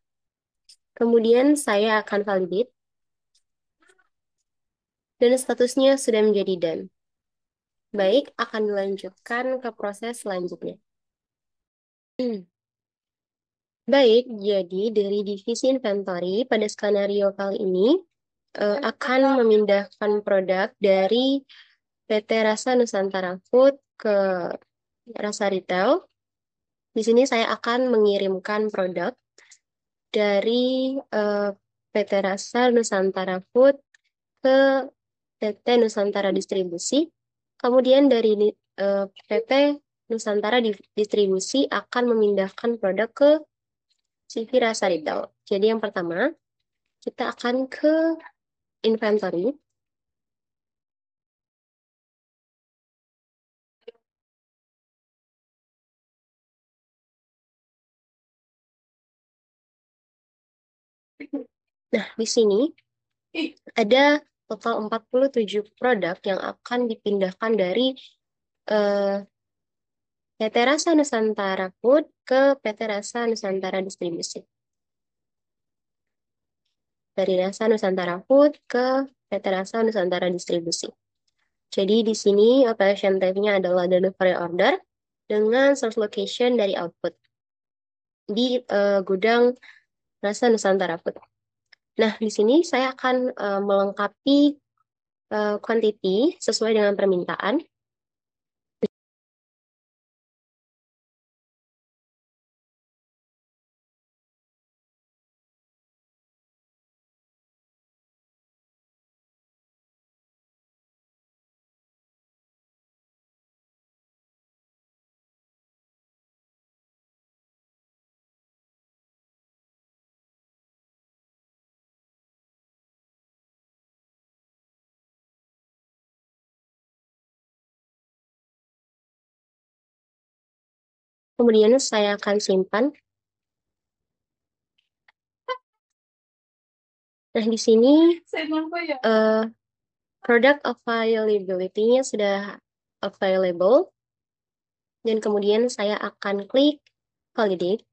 Kemudian saya akan validate. Dan statusnya sudah menjadi done. Baik, akan dilanjutkan ke proses selanjutnya. Baik, jadi dari divisi inventory pada skenario kali ini akan memindahkan produk dari PT Rasa Nusantara Food ke Rasa Retail. Di sini saya akan mengirimkan produk dari PT Rasa Nusantara Food ke PT Nusantara Distribusi. Kemudian dari PT Nusantara Distribusi akan memindahkan produk ke CV Rasa Retail. Jadi yang pertama, kita akan ke inventory. Nah, di sini ada total 47 produk yang akan dipindahkan dari PT Rasa Nusantara Food ke PT Rasa Nusantara Distribusi. Dari Rasa Nusantara Food ke PT Rasa Nusantara Distribusi. Jadi di sini operation type-nya adalah delivery order dengan source location dari output di gudang Rasa Nusantara Food. Nah, di sini saya akan melengkapi quantity sesuai dengan permintaan. Kemudian saya akan simpan. Nah, di sini product availability-nya sudah available. Dan kemudian saya akan klik validate.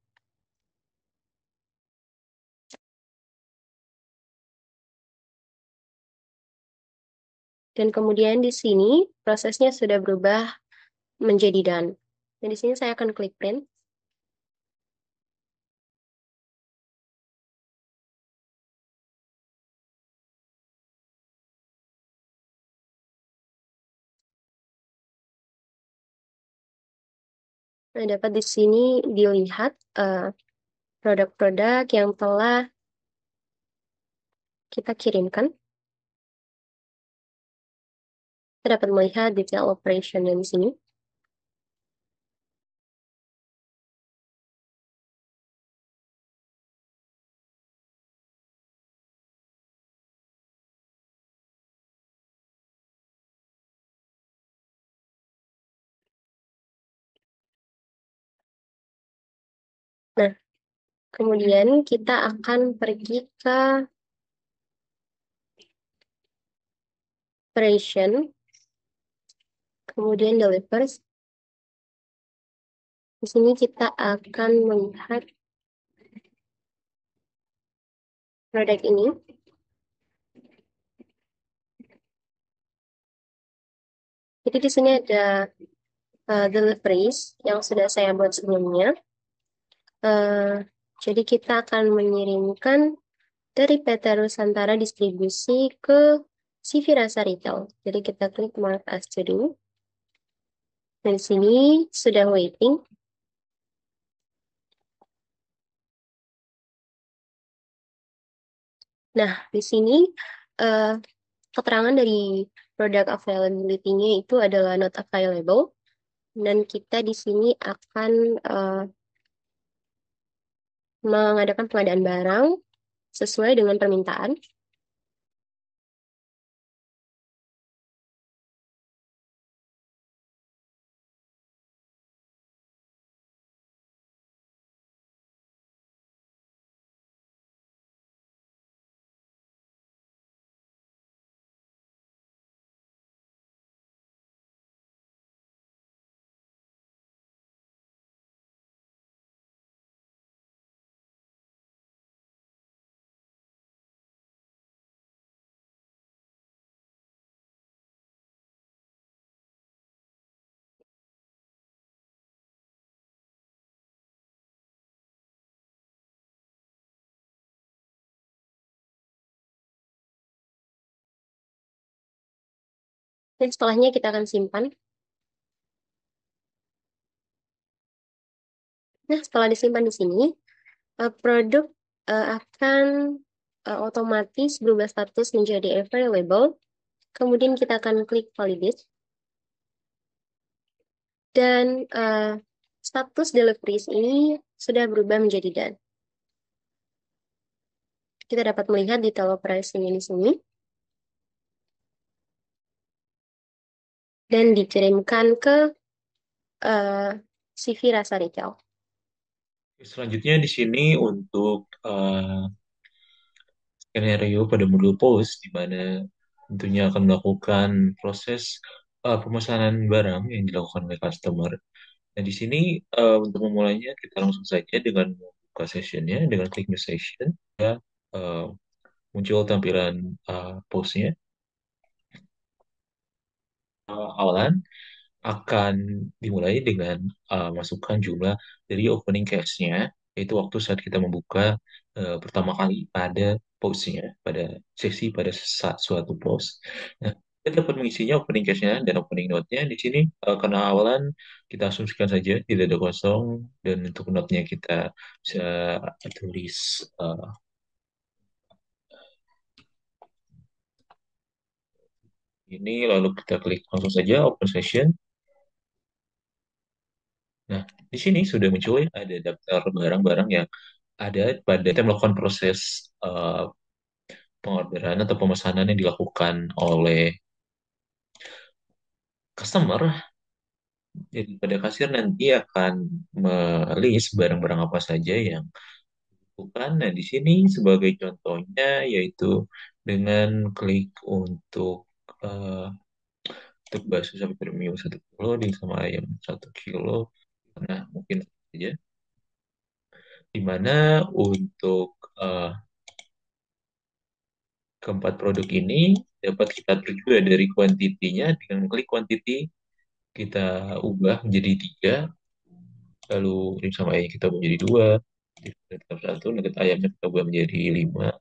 Dan kemudian di sini prosesnya sudah berubah menjadi done. Dan di sini saya akan klik print. Nah, dapat di sini dilihat produk-produk yang telah kita kirimkan. Kita dapat melihat detail operation di sini. Nah, kemudian kita akan pergi ke operation, kemudian delivers. Di sini kita akan melihat produk ini. Jadi di sini ada deliveries yang sudah saya buat sebelumnya. Jadi kita akan mengirimkan dari PT Nusantara Distribusi ke CV Rasa Retail. Jadi kita klik Mark as to do. Dan di sini sudah waiting. Nah, di sini keterangan dari produk availability-nya itu adalah not available. Dan kita di sini akan mengadakan pengadaan barang sesuai dengan permintaan. Dan setelahnya kita akan simpan. Nah, setelah disimpan di sini, produk akan otomatis berubah status menjadi available. Kemudian kita akan klik validate. Dan status deliveries ini sudah berubah menjadi done. Kita dapat melihat detail operasinya di sini. Dan dikirimkan ke CV Rasa Retail. Selanjutnya di sini untuk skenario pada modul post, di mana tentunya akan melakukan proses pemesanan barang yang dilakukan oleh customer. Nah, di sini untuk memulainya kita langsung saja dengan membuka sessionnya, dengan klik new session, ya, eh, muncul tampilan postnya. Awalan akan dimulai dengan masukkan jumlah dari opening cache-nya, yaitu waktu saat kita membuka pertama kali pada post-nya, pada sesi pada suatu post. Nah, kita dapat mengisinya opening cache-nya dan opening note-nya di sini karena awalan kita asumsikan saja tidak ada kosong dan untuk note-nya kita bisa tulis ini lalu kita klik langsung saja open session. Nah, di sini sudah muncul ya, ada daftar barang-barang yang ada pada kita melakukan proses pengorderan atau pemesanan yang dilakukan oleh customer. Jadi pada kasir nanti akan melist barang-barang apa saja yang dilakukan. Nah, di sini sebagai contohnya yaitu dengan klik eh, untuk bakso sapi premium 1 kilo di sama ayam 1 kilo. Nah, mungkin saja. Di mana untuk keempat produk ini dapat kita atur juga dari kuantitinya dengan klik quantity kita ubah menjadi 3, lalu ini sama ayam kita ubah menjadi 2, tetap 1, nugget ayamnya kita ubah menjadi 5.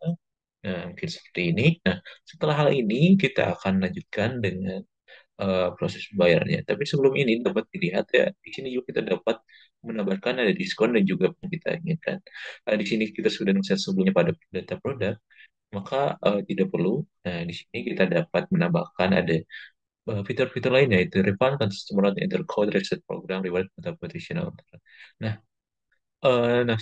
Nah, mungkin seperti ini. Nah, setelah hal ini kita akan lanjutkan dengan proses pembayarannya. Tapi sebelum ini dapat dilihat ya, di sini juga kita dapat menambahkan ada diskon dan juga yang kita inginkan. Di sini kita sudah set sebelumnya pada data produk, maka tidak perlu. Nah, di sini kita dapat menambahkan ada fitur-fitur lain yaitu refund, customer enter code, reset program, reward, atau positional. Nah, nah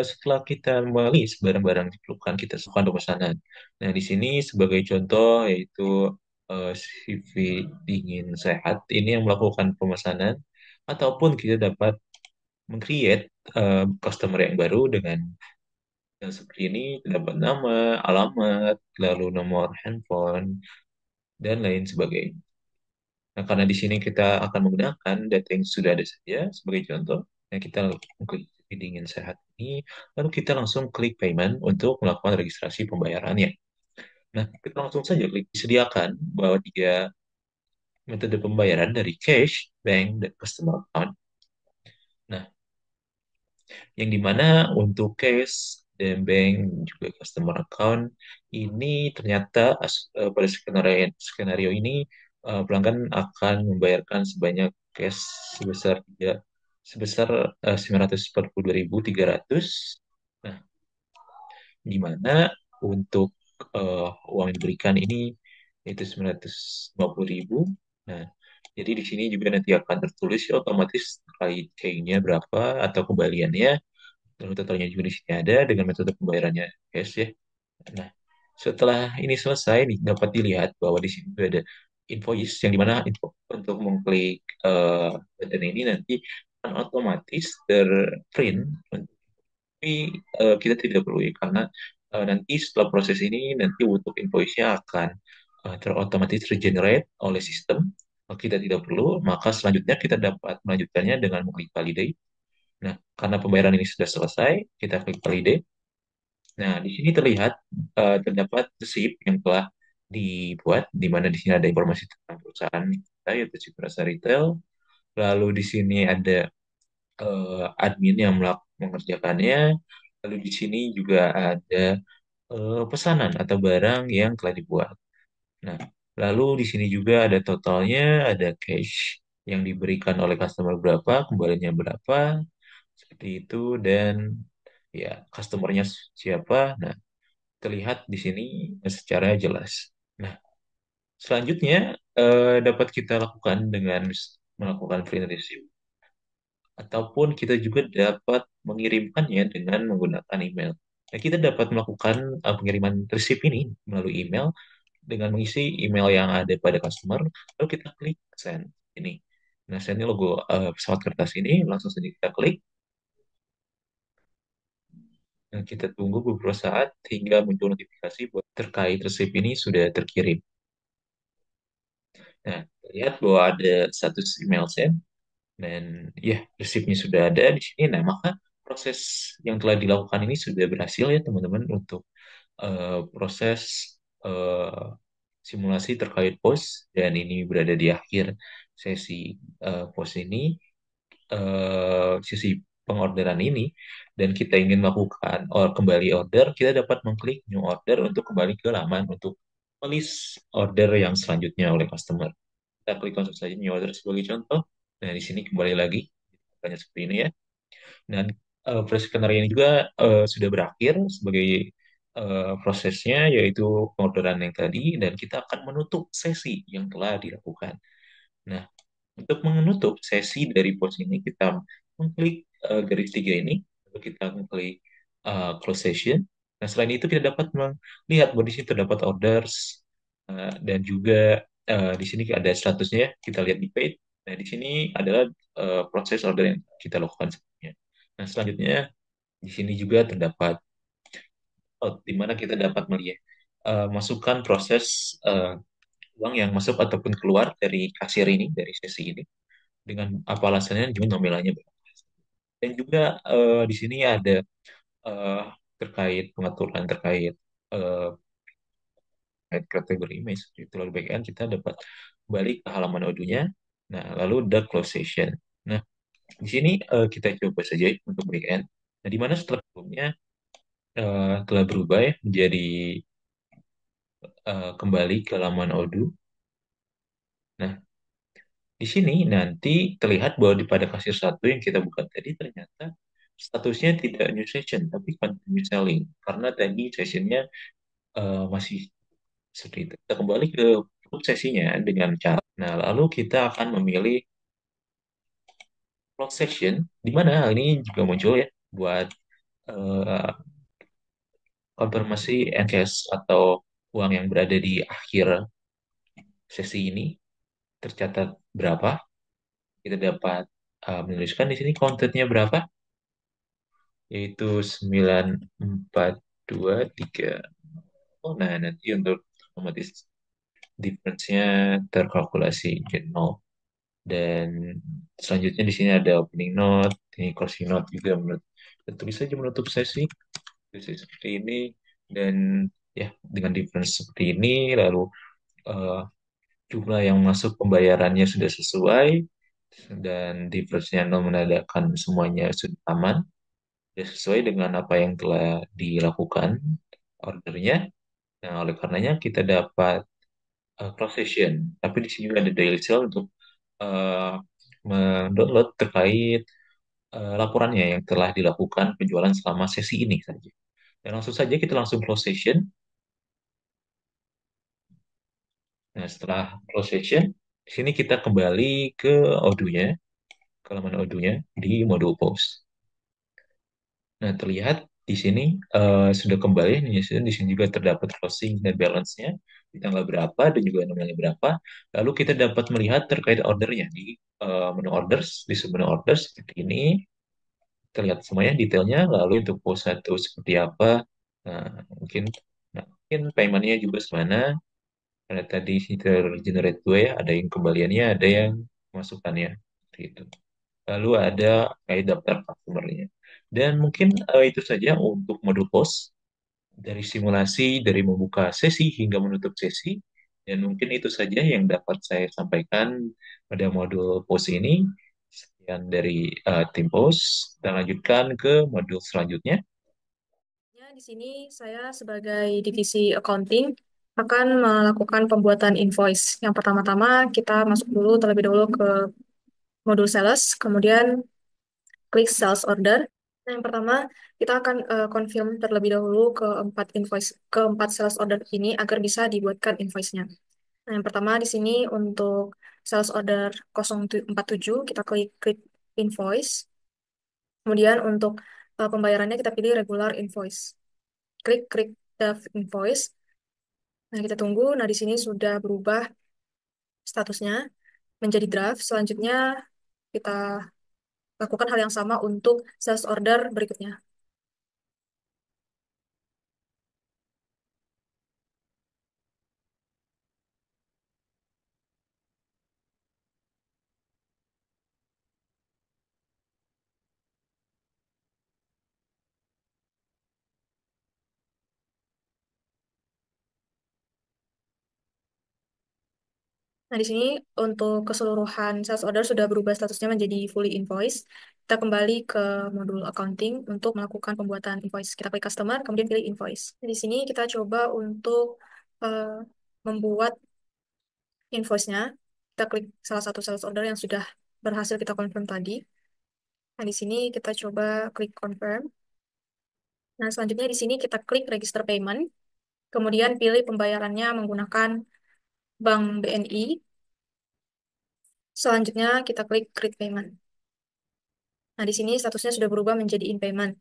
setelah kita melis barang-barang yang diperlukan, kita lakukan pemesanan. Nah, di sini sebagai contoh yaitu CV dingin sehat ini yang melakukan pemesanan, ataupun kita dapat meng-create customer yang baru dengan yang seperti ini, dapat nama, alamat, lalu nomor handphone, dan lain sebagainya. Nah, karena di sini kita akan menggunakan data yang sudah ada saja sebagai contoh, nah kita klik dingin sehat ini, lalu kita langsung klik payment untuk melakukan registrasi pembayarannya. Nah, kita langsung saja klik disediakan bahwa 3 metode pembayaran dari cash, bank, dan customer account. Nah, yang dimana untuk cash dan bank juga customer account ini ternyata pada skenario ini pelanggan akan membayarkan sebanyak cash sebesar sebesar 942.300. Nah, di mana untuk uang yang diberikan ini yaitu 950.000. Nah, jadi di sini juga nanti akan tertulis ya otomatis terkait chain-nya berapa atau kembaliannya. Lalu totalnya juga di sini ada dengan metode pembayarannya cash ya. Nah, setelah ini selesai dapat dilihat bahwa di sini juga ada invoice yang dimana info untuk mengklik button ini nanti akan otomatis terprint, tapi kita tidak perlu ya karena nanti setelah proses ini nanti untuk invoice-nya akan terotomatis regenerate oleh sistem. Kita tidak perlu, maka selanjutnya kita dapat melanjutkannya dengan mengklik validate. Nah, karena pembayaran ini sudah selesai, kita klik validate. Nah, di sini terlihat terdapat receipt yang telah dibuat, di mana di sini ada informasi tentang perusahaan kita, yaitu Ciprasa Retail. Lalu di sini ada admin yang mengerjakannya. Lalu di sini juga ada pesanan atau barang yang telah dibuat. Nah, lalu di sini juga ada totalnya, ada cash yang diberikan oleh customer berapa, kembalinya berapa, seperti itu, dan ya customernya siapa. Nah, terlihat di sini secara jelas. Nah, selanjutnya dapat kita lakukan dengan melakukan print receipt, ataupun kita juga dapat mengirimkannya dengan menggunakan email. Nah, kita dapat melakukan pengiriman receipt ini melalui email dengan mengisi email yang ada pada customer, lalu kita klik send ini. Nah, send ini logo pesawat kertas ini, langsung saja kita klik, dan kita tunggu beberapa saat hingga muncul notifikasi buat terkait resip ini sudah terkirim. Nah, lihat bahwa ada status email send, dan ya, resipnya sudah ada di sini. Nah, maka proses yang telah dilakukan ini sudah berhasil ya teman-teman untuk proses eh, simulasi terkait pos, dan ini berada di akhir sesi pos ini, sesi pengorderan ini, dan kita ingin melakukan kembali order, kita dapat mengklik new order untuk kembali ke laman untuk list order yang selanjutnya oleh customer. Kita klik langsung saja new order sebagai contoh. Nah, di sini kembali lagi, hanya seperti ini ya. Dan proses skenario ini juga sudah berakhir sebagai prosesnya, yaitu pengorderan yang tadi, dan kita akan menutup sesi yang telah dilakukan. Nah, untuk menutup sesi dari pos ini, kita mengklik garis tiga ini, lalu kita mengklik close session. Nah, selain itu kita dapat melihat bahwa di sini terdapat orders, dan juga di sini ada statusnya, kita lihat di page. Nah, di sini adalah proses order yang kita lakukan sebelumnya. Nah, selanjutnya di sini juga terdapat di mana kita dapat melihat masukan proses uang yang masuk ataupun keluar dari kasir ini, dari sesi ini, dengan apa alasannya, juga nominalnya berapa. Dan juga di sini ada eh, terkait pengaturan terkait eh, terkait kategori image. Itu lalu bagian kita dapat kembali ke halaman audionya. Nah, lalu the close session. Nah, di sini kita coba saja untuk bagian. Nah, di mana setelah sebelumnya telah berubah ya menjadi kembali ke halaman Odoo. Nah, di sini nanti terlihat bahwa di pada kasir satu yang kita buka tadi ternyata statusnya tidak new session tapi continue selling, karena tadi sessionnya masih seperti itu. Kita kembali ke sesinya dengan cara. Nah, lalu kita akan memilih close session, di mana hal ini juga muncul ya buat eh, konfirmasi NCS atau uang yang berada di akhir sesi ini tercatat berapa. Kita dapat menuliskan di sini kontennya berapa, yaitu 9423. Oh, nah nanti untuk otomatis difference-nya terkalkulasi jadi 0. Dan selanjutnya di sini ada opening note, ini closing note juga menurut. Dan tulis saja menutup sesi, seperti ini, dan ya dengan difference seperti ini, lalu eh, jumlah yang masuk pembayarannya sudah sesuai, dan difference-nya 0 menandakan semuanya sudah aman, sudah sesuai dengan apa yang telah dilakukan ordernya. Nah, oleh karenanya kita dapat close session. Tapi di sini juga ada daily sale untuk uh, mendownload terkait laporannya yang telah dilakukan penjualan selama sesi ini saja. Dan langsung saja kita langsung close session. Nah, setelah close session, di sini kita kembali ke Odoo-nya, ke halaman Odoo-nya di modul post. Nah, terlihat di sini sudah kembali, di sini juga terdapat closing dan balance-nya di tanggal berapa dan juga nominalnya berapa. Lalu kita dapat melihat terkait ordernya di menu orders, di menu orders seperti ini. Terlihat semuanya detailnya. Lalu untuk pos 1 seperti apa. Nah, mungkin mungkin payment-nya juga semana. Ada tadi sini tergenerate dua ya, ada yang kembaliannya, ada yang masukannya. Seperti itu. Lalu ada kayak daftar customer-nya. Dan mungkin itu saja untuk modul post, dari simulasi, dari membuka sesi hingga menutup sesi. Dan mungkin itu saja yang dapat saya sampaikan pada modul post ini. Sekian dari tim post. Kita lanjutkan ke modul selanjutnya. Ya, di sini saya sebagai divisi accounting akan melakukan pembuatan invoice. Yang pertama-tama kita masuk dulu terlebih dahulu ke modul sales, kemudian klik sales order. Nah, yang pertama kita akan confirm terlebih dahulu ke empat sales order ini agar bisa dibuatkan invoice-nya. Nah, yang pertama di sini untuk sales order 047 kita klik klik invoice. Kemudian untuk pembayarannya kita pilih regular invoice. Klik klik invoice. Nah, kita tunggu. Nah, di sini sudah berubah statusnya menjadi draft. Selanjutnya kita lakukan hal yang sama untuk sales order berikutnya. Nah, di sini untuk keseluruhan sales order sudah berubah statusnya menjadi fully invoice. Kita kembali ke modul accounting untuk melakukan pembuatan invoice. Kita klik customer, kemudian pilih invoice. Di sini kita coba untuk eh, membuat invoice-nya. Kita klik salah satu sales order yang sudah berhasil kita confirm tadi. Nah, di sini kita coba klik confirm. Nah, selanjutnya di sini kita klik register payment. Kemudian pilih pembayarannya menggunakan Bank BNI. Selanjutnya kita klik create payment. Nah, di sini statusnya sudah berubah menjadi in payment.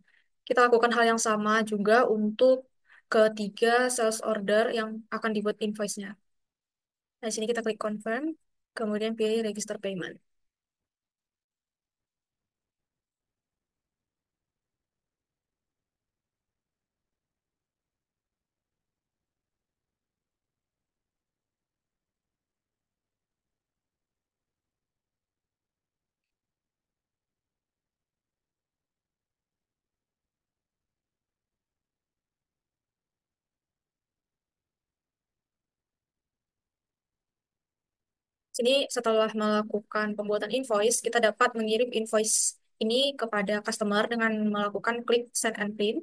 Kita lakukan hal yang sama juga untuk ketiga sales order yang akan dibuat invoice-nya. Nah, di sini kita klik confirm, kemudian pilih register payment. Sini setelah melakukan pembuatan invoice, kita dapat mengirim invoice ini kepada customer dengan melakukan klik send and print.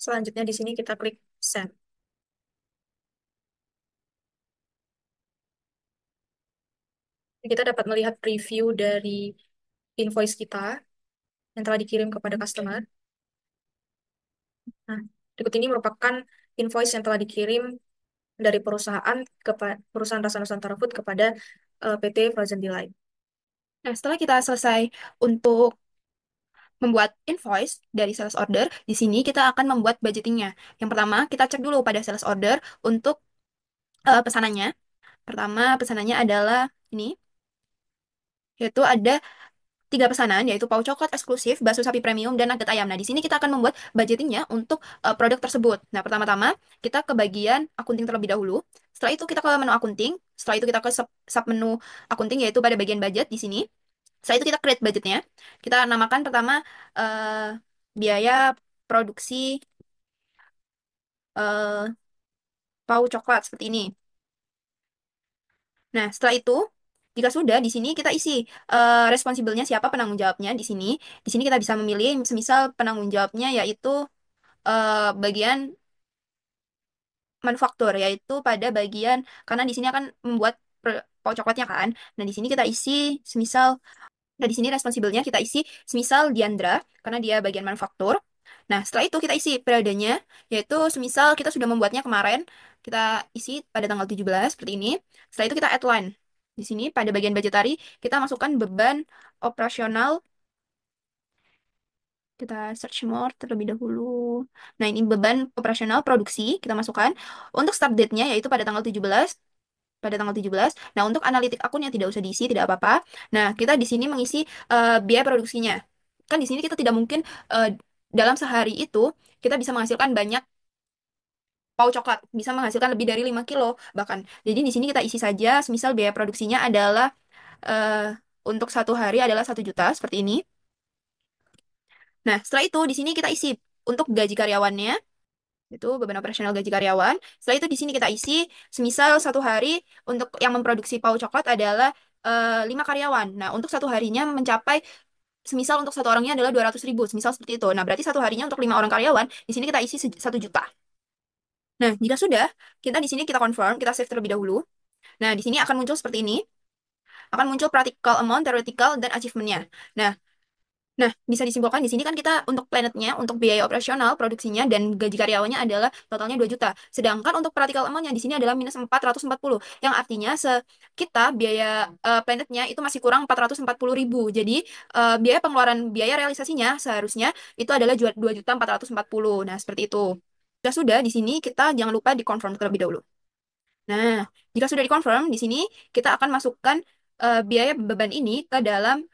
Selanjutnya di sini kita klik send. Kita dapat melihat preview dari invoice kita yang telah dikirim kepada customer. Nah, berikut ini merupakan invoice yang telah dikirim dari perusahaan Rasa Nusantara Food kepada PT Frozen Delight. Nah, setelah kita selesai untuk membuat invoice dari sales order, di sini kita akan membuat budgetingnya. Yang pertama, kita cek dulu pada sales order untuk pesanannya. Pertama, pesanannya adalah ini, yaitu ada 3 pesanan, yaitu pau coklat eksklusif, bakso sapi premium, dan nugget ayam. Nah, di sini kita akan membuat budgetingnya untuk produk tersebut. Nah, pertama-tama, kita ke bagian akunting terlebih dahulu. Setelah itu kita ke menu akunting. Setelah itu kita ke sub menu akunting, yaitu pada bagian budget di sini. Setelah itu kita create budgetnya. Kita namakan pertama biaya produksi eh, pau coklat seperti ini. Nah, setelah itu, jika sudah, di sini kita isi responsibelnya siapa penanggung jawabnya di sini. Di sini kita bisa memilih, semisal penanggung jawabnya yaitu bagian manufaktur, yaitu pada bagian karena di sini akan membuat pau coklatnya kan. Nah, di sini kita isi semisal. Nah, di sini responsibelnya kita isi semisal Diandra, karena dia bagian manufaktur. Nah, setelah itu kita isi periodenya, yaitu semisal kita sudah membuatnya kemarin, kita isi pada tanggal 17, seperti ini. Setelah itu kita add line. Di sini pada bagian budgetary, kita masukkan beban operasional. Kita search more terlebih dahulu. Nah, ini beban operasional produksi, kita masukkan. Untuk start date-nya, yaitu pada tanggal 17, pada tanggal 17. Nah, untuk analitik akun yang tidak usah diisi, tidak apa-apa. Nah, kita di sini mengisi biaya produksinya. Kan di sini kita tidak mungkin dalam sehari itu kita bisa menghasilkan banyak pau coklat, bisa menghasilkan lebih dari 5 kilo bahkan. Jadi di sini kita isi saja, semisal biaya produksinya adalah eh, untuk 1 hari adalah 1 juta, seperti ini. Nah, setelah itu di sini kita isi untuk gaji karyawannya, itu beban operasional gaji karyawan. Setelah itu di sini kita isi, semisal 1 hari untuk yang memproduksi pau coklat adalah 5 karyawan. Nah, untuk 1 harinya mencapai, semisal untuk satu orangnya adalah 200.000, semisal seperti itu. Nah, berarti 1 harinya untuk 5 orang karyawan, di sini kita isi 1 juta. Nah, jika sudah, kita di sini kita confirm, kita save terlebih dahulu. Nah, di sini akan muncul seperti ini. Akan muncul practical amount, theoretical, dan achievement-nya. Nah, Nah, bisa disimpulkan di sini kan kita untuk planetnya, untuk biaya operasional, produksinya, dan gaji karyawannya adalah totalnya 2 juta. Sedangkan untuk practical amount-nya di sini adalah minus 440, yang artinya kita biaya planetnya itu masih kurang 440.000. Jadi, biaya pengeluaran biaya realisasinya seharusnya itu adalah 2.440. Nah, seperti itu. Jika sudah, di sini kita jangan lupa dikonfirm terlebih dahulu. Nah, jika sudah dikonfirm, di sini kita akan masukkan biaya beban ini ke dalam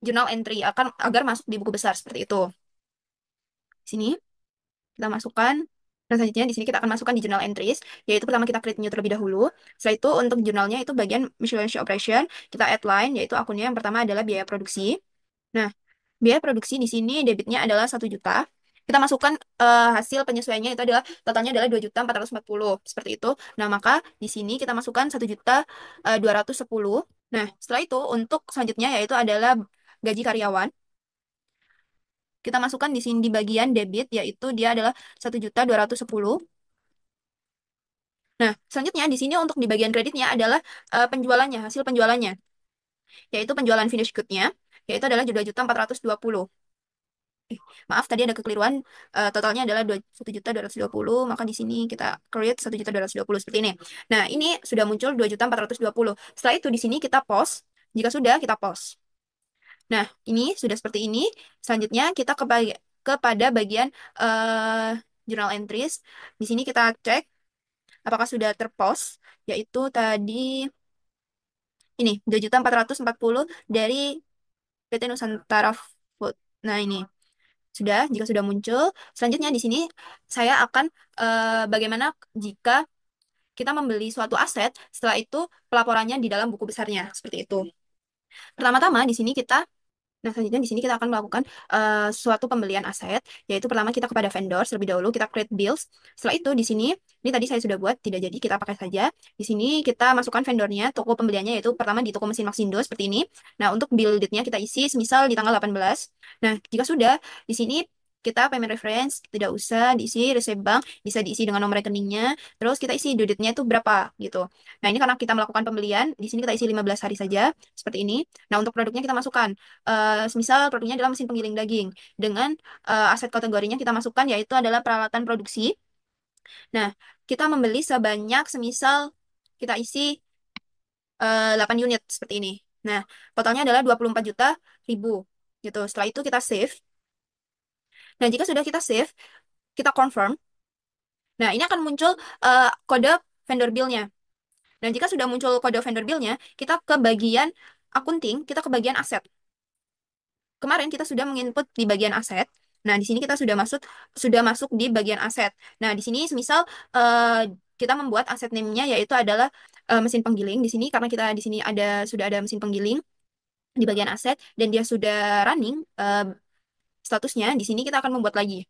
journal entry agar masuk di buku besar seperti itu. Di sini kita masukkan. Dan selanjutnya di sini kita akan masukkan di journal entries, yaitu pertama kita create new terlebih dahulu. Setelah itu untuk jurnalnya itu bagian miscellaneous operation, kita add line, yaitu akunnya yang pertama adalah biaya produksi. Nah, biaya produksi di sini debitnya adalah 1 juta. Kita masukkan hasil penyesuaiannya itu adalah totalnya adalah 2.440 seperti itu. Nah, maka di sini kita masukkan 1.210. Nah, setelah itu untuk selanjutnya yaitu adalah gaji karyawan. Kita masukkan di sini di bagian debit, yaitu dia adalah 1.210. Nah, selanjutnya di sini untuk di bagian kreditnya adalah penjualannya, hasil penjualannya, yaitu penjualan finish good-nya, yaitu adalah 2.420. Maaf, tadi ada kekeliruan. Totalnya adalah 1.220, maka di sini kita create 1.220 seperti ini. Nah, ini sudah muncul 2.420. Setelah itu di sini kita post. Jika sudah, kita post. Nah, ini sudah seperti ini. Selanjutnya kita kepada bagian journal entries. Di sini kita cek apakah sudah terpost, yaitu tadi ini 2.440 dari PT Nusantara Food. Nah, ini sudah, jika sudah muncul. Selanjutnya di sini saya akan bagaimana jika kita membeli suatu aset, setelah itu pelaporannya di dalam buku besarnya, seperti itu. Pertama-tama di sini kita Nah, selanjutnya di sini kita akan melakukan suatu pembelian aset, yaitu pertama kita kepada vendor terlebih dahulu, kita create bills. Setelah itu di sini, ini tadi saya sudah buat, tidak jadi, kita pakai saja. Di sini kita masukkan vendornya, toko pembeliannya, yaitu pertama di toko mesin Maxindo, seperti ini. Nah, untuk bill date-nya kita isi semisal di tanggal 18. Nah, jika sudah, di sini kita payment reference, tidak usah diisi resep bank, bisa diisi dengan nomor rekeningnya, terus kita isi due date-nya itu berapa, gitu. Nah, ini karena kita melakukan pembelian, di sini kita isi 15 hari saja, seperti ini. Nah, untuk produknya kita masukkan semisal produknya adalah mesin penggiling daging dengan aset kategorinya kita masukkan yaitu adalah peralatan produksi. Nah, kita membeli sebanyak semisal kita isi 8 unit seperti ini. Nah, totalnya adalah 24 juta ribu gitu. Setelah itu kita save. Nah, jika sudah kita save, kita confirm. Nah, ini akan muncul kode vendor bill-nya. Dan jika sudah muncul kode vendor bill-nya, kita ke bagian akunting, kita ke bagian aset. Kemarin kita sudah menginput di bagian aset. Nah, di sini kita sudah masuk di bagian aset. Nah, di sini semisal kita membuat aset name-nya yaitu adalah mesin penggiling di sini karena kita di sini sudah ada mesin penggiling di bagian aset dan dia sudah running statusnya. Di sini kita akan membuat lagi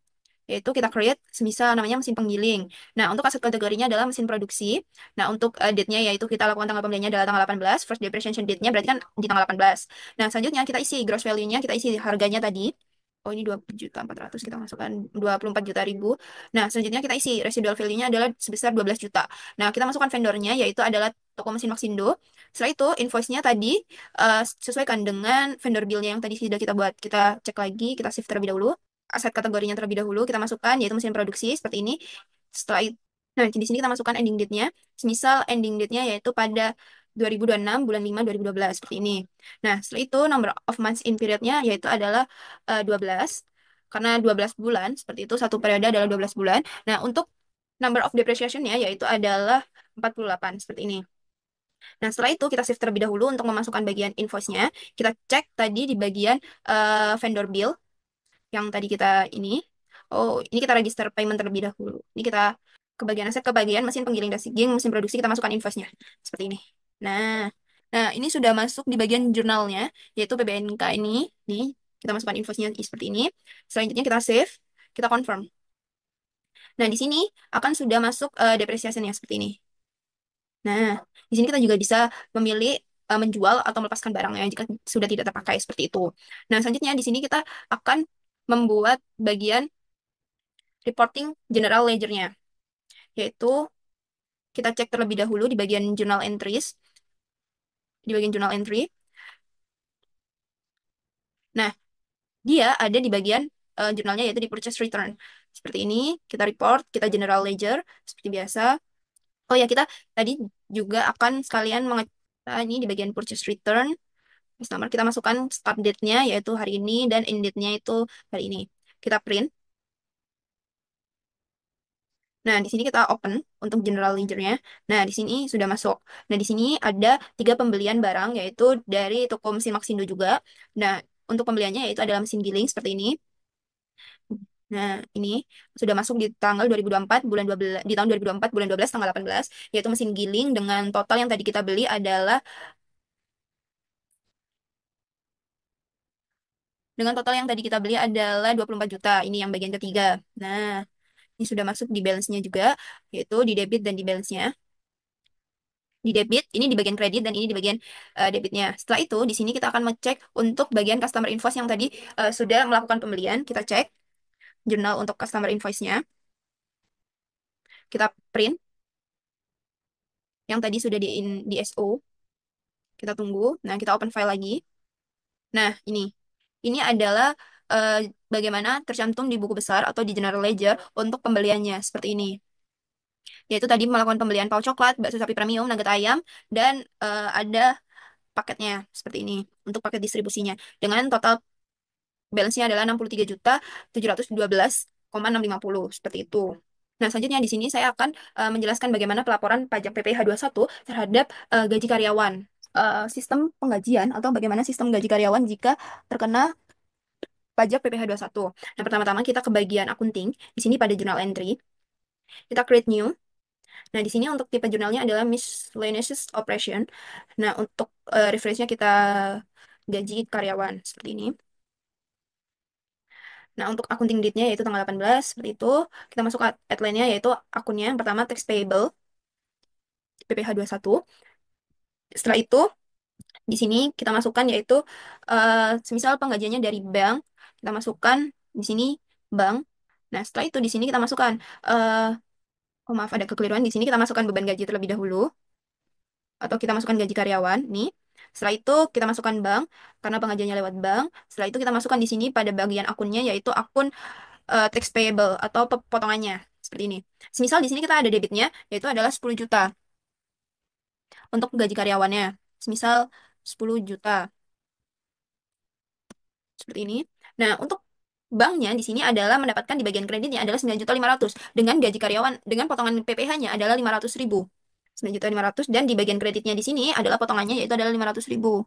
yaitu kita create semisal namanya mesin penggiling. Nah, untuk aset kategorinya adalah mesin produksi. Nah, untuk date-nya yaitu kita lakukan tanggal pembeliannya adalah tanggal 18, first depreciation date-nya berarti kan di tanggal 18. Nah, selanjutnya kita isi gross value-nya, kita isi harganya tadi. Oh, ini 20.400, kita masukkan 24 juta ribu. Nah, selanjutnya kita isi residual value-nya adalah sebesar 12 juta. Nah, kita masukkan vendornya yaitu adalah toko mesin Maxindo. Setelah itu invoice-nya tadi sesuaikan dengan vendor bill-nya yang tadi sudah kita buat. Kita cek lagi, kita save terlebih dahulu aset kategorinya terlebih dahulu kita masukkan yaitu mesin produksi seperti ini. Setelah itu, nah di sini kita masukkan ending date-nya. Semisal ending date-nya yaitu pada 2026 bulan 5 2012 seperti ini. Nah, setelah itu number of months in period-nya yaitu adalah 12 karena 12 bulan seperti itu, satu periode adalah 12 bulan. Nah, untuk number of depreciation-nya yaitu adalah 48 seperti ini. Nah, setelah itu kita save terlebih dahulu untuk memasukkan bagian invoice-nya. Kita cek tadi di bagian vendor bill yang tadi kita ini. Oh, ini kita register payment terlebih dahulu. Ini kita ke bagian aset, ke bagian mesin penggiling daging, mesin produksi, kita masukkan invoice-nya. Seperti ini. Nah, nah ini sudah masuk di bagian jurnalnya, yaitu PBNK ini. Nih, kita masukkan invoice-nya seperti ini. Selanjutnya kita save, kita confirm. Nah, di sini akan sudah masuk depreciation-nya seperti ini. Nah, di sini kita juga bisa memilih menjual atau melepaskan barangnya jika sudah tidak terpakai seperti itu. Nah, selanjutnya di sini kita akan membuat bagian reporting general ledger-nya, yaitu kita cek terlebih dahulu di bagian journal entries, di bagian journal entry. Nah, dia ada di bagian jurnalnya yaitu di purchase return. Seperti ini, kita report, kita general ledger seperti biasa. Oh ya, kita tadi juga akan sekalian mengecek ini di bagian purchase return. Customer kita masukkan start date-nya yaitu hari ini dan end date-nya itu hari ini. Kita print. Nah, di sini kita open untuk general ledger-nya. Nah, di sini sudah masuk. Nah, di sini ada 3 pembelian barang yaitu dari toko mesin Maxindo juga. Nah, untuk pembeliannya yaitu adalah mesin giling seperti ini. Nah, ini sudah masuk di tanggal 2024 bulan 12 di tahun 2024 bulan 12 tanggal 18 yaitu mesin giling dengan total yang tadi kita beli adalah adalah 24 juta. Ini yang bagian ketiga. Nah, ini sudah masuk di balance-nya juga yaitu di debit dan di balance-nya. Di debit, ini di bagian kredit dan ini di bagian debitnya. Setelah itu, di sini kita akan ngecek untuk bagian customer invoice yang tadi sudah melakukan pembelian. Kita cek jurnal untuk customer invoice-nya. Kita print yang tadi sudah di SO. Kita tunggu. Nah, kita open file lagi. Nah, ini. Ini adalah eh, bagaimana tercantum di buku besar atau di general ledger untuk pembeliannya. Seperti ini. Yaitu tadi melakukan pembelian pau coklat, bakso sapi premium, nugget ayam, dan ada paketnya. Seperti ini. Untuk paket distribusinya. Dengan total balance-nya adalah 63.712,650 seperti itu. Nah, selanjutnya di sini saya akan menjelaskan bagaimana pelaporan pajak PPh satu terhadap gaji karyawan. Sistem penggajian atau bagaimana sistem gaji karyawan jika terkena pajak PPh satu. Nah, pertama-tama kita ke bagian akunting. Di sini pada journal entry, kita create new. Nah, di sini untuk tipe jurnalnya adalah miscellaneous operation. Nah, untuk reference-nya kita gaji karyawan seperti ini. Nah, untuk accounting date-nya yaitu tanggal 18, seperti itu. Kita masuk ke headline-nya yaitu akunnya yang pertama tax payable, PPh satu. Setelah itu, di sini kita masukkan yaitu semisal penggajiannya dari bank, kita masukkan di sini bank. Nah, setelah itu di sini kita masukkan oh maaf ada kekeliruan di sini kita masukkan beban gaji terlebih dahulu atau kita masukkan gaji karyawan nih. Setelah itu kita masukkan bank karena pengajiannya lewat bank. Setelah itu kita masukkan di sini pada bagian akunnya yaitu akun tax payable atau potongannya seperti ini. Semisal di sini kita ada debitnya yaitu adalah 10 juta untuk gaji karyawannya. Semisal 10 juta seperti ini. Nah, untuk banknya di sini adalah mendapatkan di bagian kreditnya adalah 9.500.000 dengan gaji karyawan dengan potongan PPh-nya adalah 500.000. 9.500.000 dan di bagian kreditnya di sini adalah potongannya yaitu adalah 500.000.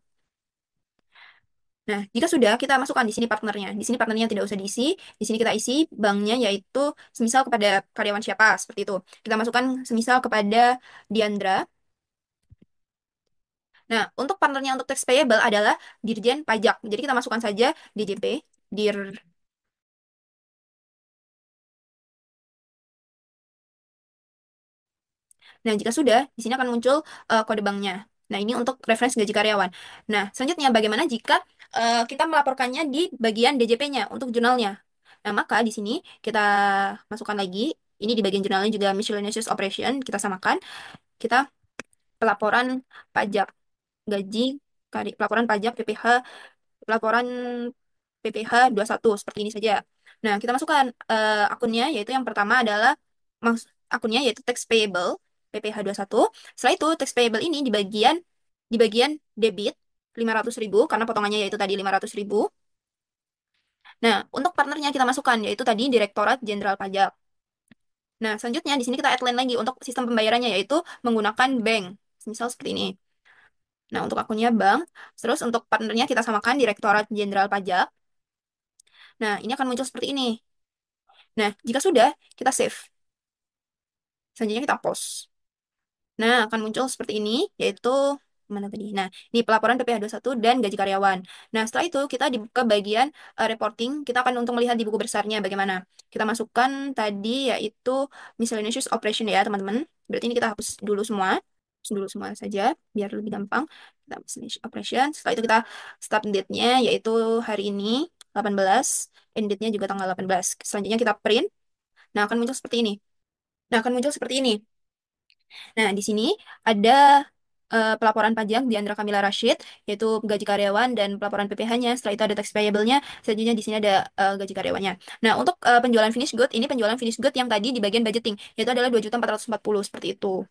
Nah, jika sudah kita masukkan di sini partnernya. Di sini partnernya tidak usah diisi. Di sini kita isi banknya yaitu semisal kepada karyawan siapa seperti itu. Kita masukkan semisal kepada Diandra. Nah, untuk partnernya untuk tax payable adalah Dirjen Pajak. Jadi kita masukkan saja DJP, Dir. Nah, jika sudah, di sini akan muncul kode banknya. Nah, ini untuk referensi gaji karyawan. Nah, selanjutnya bagaimana jika kita melaporkannya di bagian DJP-nya untuk jurnalnya? Nah, maka di sini kita masukkan lagi. Ini di bagian jurnalnya juga miscellaneous operation. Kita samakan. Kita pelaporan pajak gaji, pelaporan pajak PPh, pelaporan PPh satu seperti ini saja. Nah, kita masukkan akunnya, yaitu yang pertama adalah akunnya yaitu tax payable PPh satu. Setelah itu tax payable ini di bagian debit 500.000 karena potongannya yaitu tadi 500.000. Nah, untuk partnernya kita masukkan yaitu tadi Direktorat Jenderal Pajak. Nah, selanjutnya di sini kita add line lagi untuk sistem pembayarannya yaitu menggunakan bank. Misal seperti ini. Nah, untuk akunnya bank. Terus untuk partnernya kita samakan Direktorat Jenderal Pajak. Nah, ini akan muncul seperti ini. Nah, jika sudah, kita save. Selanjutnya kita post. Nah, akan muncul seperti ini, yaitu mana tadi? Nah, ini pelaporan PPh satu dan gaji karyawan. Nah, setelah itu kita dibuka bagian reporting. Kita akan untuk melihat di buku besarnya bagaimana. Kita masukkan tadi yaitu miscellaneous operation ya, teman-teman. Berarti ini kita hapus dulu semua. Hapus dulu semua saja, biar lebih gampang. Kita miscellaneous operation. Setelah itu kita start date-nya, yaitu hari ini, 18. End date-nya juga tanggal 18. Selanjutnya kita print. Nah, akan muncul seperti ini. Nah, akan muncul seperti ini. Nah, di sini ada pelaporan pajak di Andra Kamila Rashid, yaitu gaji karyawan dan pelaporan PPh-nya. Setelah itu ada tax payable-nya. Selanjutnya di sini ada gaji karyawannya. Nah, untuk penjualan finish good, ini penjualan finish good yang tadi di bagian budgeting, yaitu adalah 2.440 seperti itu.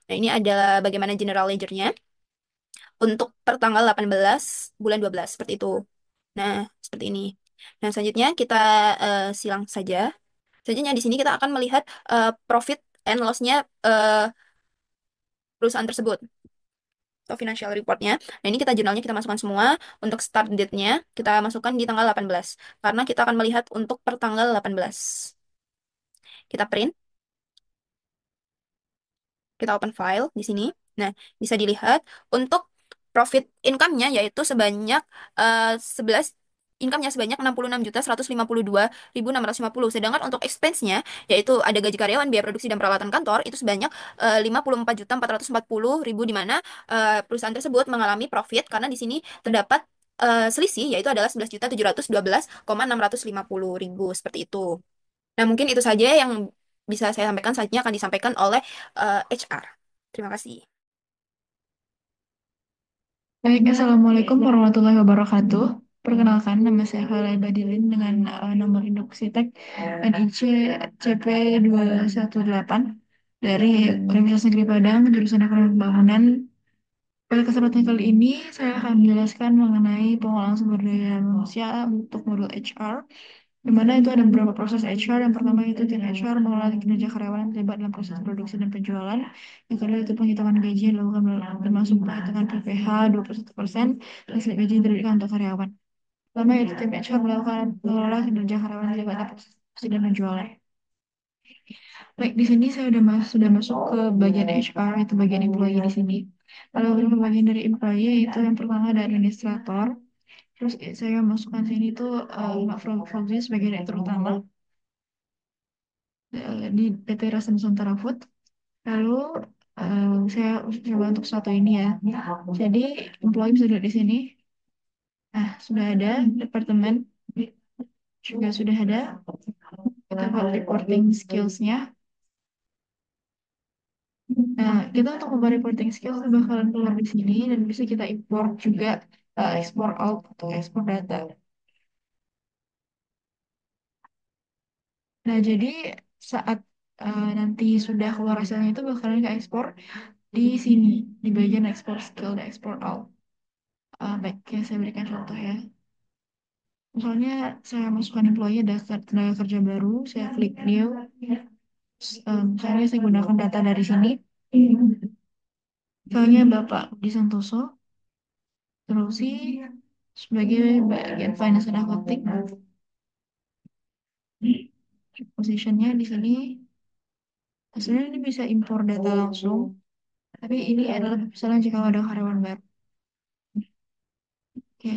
Nah, ini adalah bagaimana general ledger-nya untuk per tanggal 18 bulan 12 seperti itu. Nah, seperti ini. Nah, selanjutnya kita silang saja. Selanjutnya di sini kita akan melihat profit and loss-nya perusahaan tersebut atau financial report-nya. Nah, ini kita jurnalnya kita masukkan semua. Untuk start date-nya kita masukkan di tanggal 18 karena kita akan melihat untuk per tanggal 18. Kita print, kita open file di sini. Nah, bisa dilihat untuk profit income-nya yaitu sebanyak 11 income-nya sebanyak 66.152.650. Sedangkan untuk expense-nya yaitu ada gaji karyawan, biaya produksi dan peralatan kantor itu sebanyak 54.440.000 di mana perusahaan tersebut mengalami profit karena di sini terdapat selisih yaitu adalah 11.712,650.000 seperti itu. Nah, mungkin itu saja yang bisa saya sampaikan. Selanjutnya akan disampaikan oleh HR. Terima kasih. Baik, Assalamualaikum warahmatullahi wabarakatuh. Perkenalkan, nama saya Halai Badilin dengan nomor induk Sitek NIC CP218 dari Universitas Negeri Padang, jurusan Ekonomi Pembangunan. Pada kesempatan kali ini, saya akan menjelaskan mengenai pengolahan sumber daya manusia untuk modul HR, di mana itu ada beberapa proses HR. Yang pertama itu tim HR mengelola kinerja karyawan yang terlibat dalam proses produksi dan penjualan. Yang kedua itu penghitungan gaji yang dilakukan termasuk penghitungan PPh 21% dan slip gaji yang diberikan untuk karyawan. Pertama itu tim HR melakukan mengelola kinerja karyawan yang terlibat dalam proses produksi dan penjualan. Baik, di sini saya sudah masuk ke bagian HR, itu bagian employee di sini. Kalau beberapa bagian dari employee itu yang pertama ada administrator. Terus saya masukkan sini tuh Mbak Fauzi sebagai direktur utama di PT Rasa Nusantara Food. Lalu saya coba untuk satu ini ya. Jadi employee bisa dilihat di sini. Nah, sudah ada departemen juga sudah ada. Kita buat reporting skills-nya. Nah, kita untuk membuat reporting skills itu bakalan keluar di sini dan bisa kita import juga export out atau export data. Nah, jadi saat nanti sudah keluar hasilnya itu bakalan ke ekspor di sini, di bagian export skill dan export out. Baik, ya, saya berikan contoh ya. Misalnya saya masukkan employee ada tenaga kerja baru, saya klik new. Misalnya saya gunakan data dari sini. Misalnya Bapak Budi Santoso, terus sih sebagai bagian finance and accounting. Positionnya di sini. Sebenarnya ini bisa impor data langsung, tapi ini adalah misalnya jika ada karyawan baru. Oke,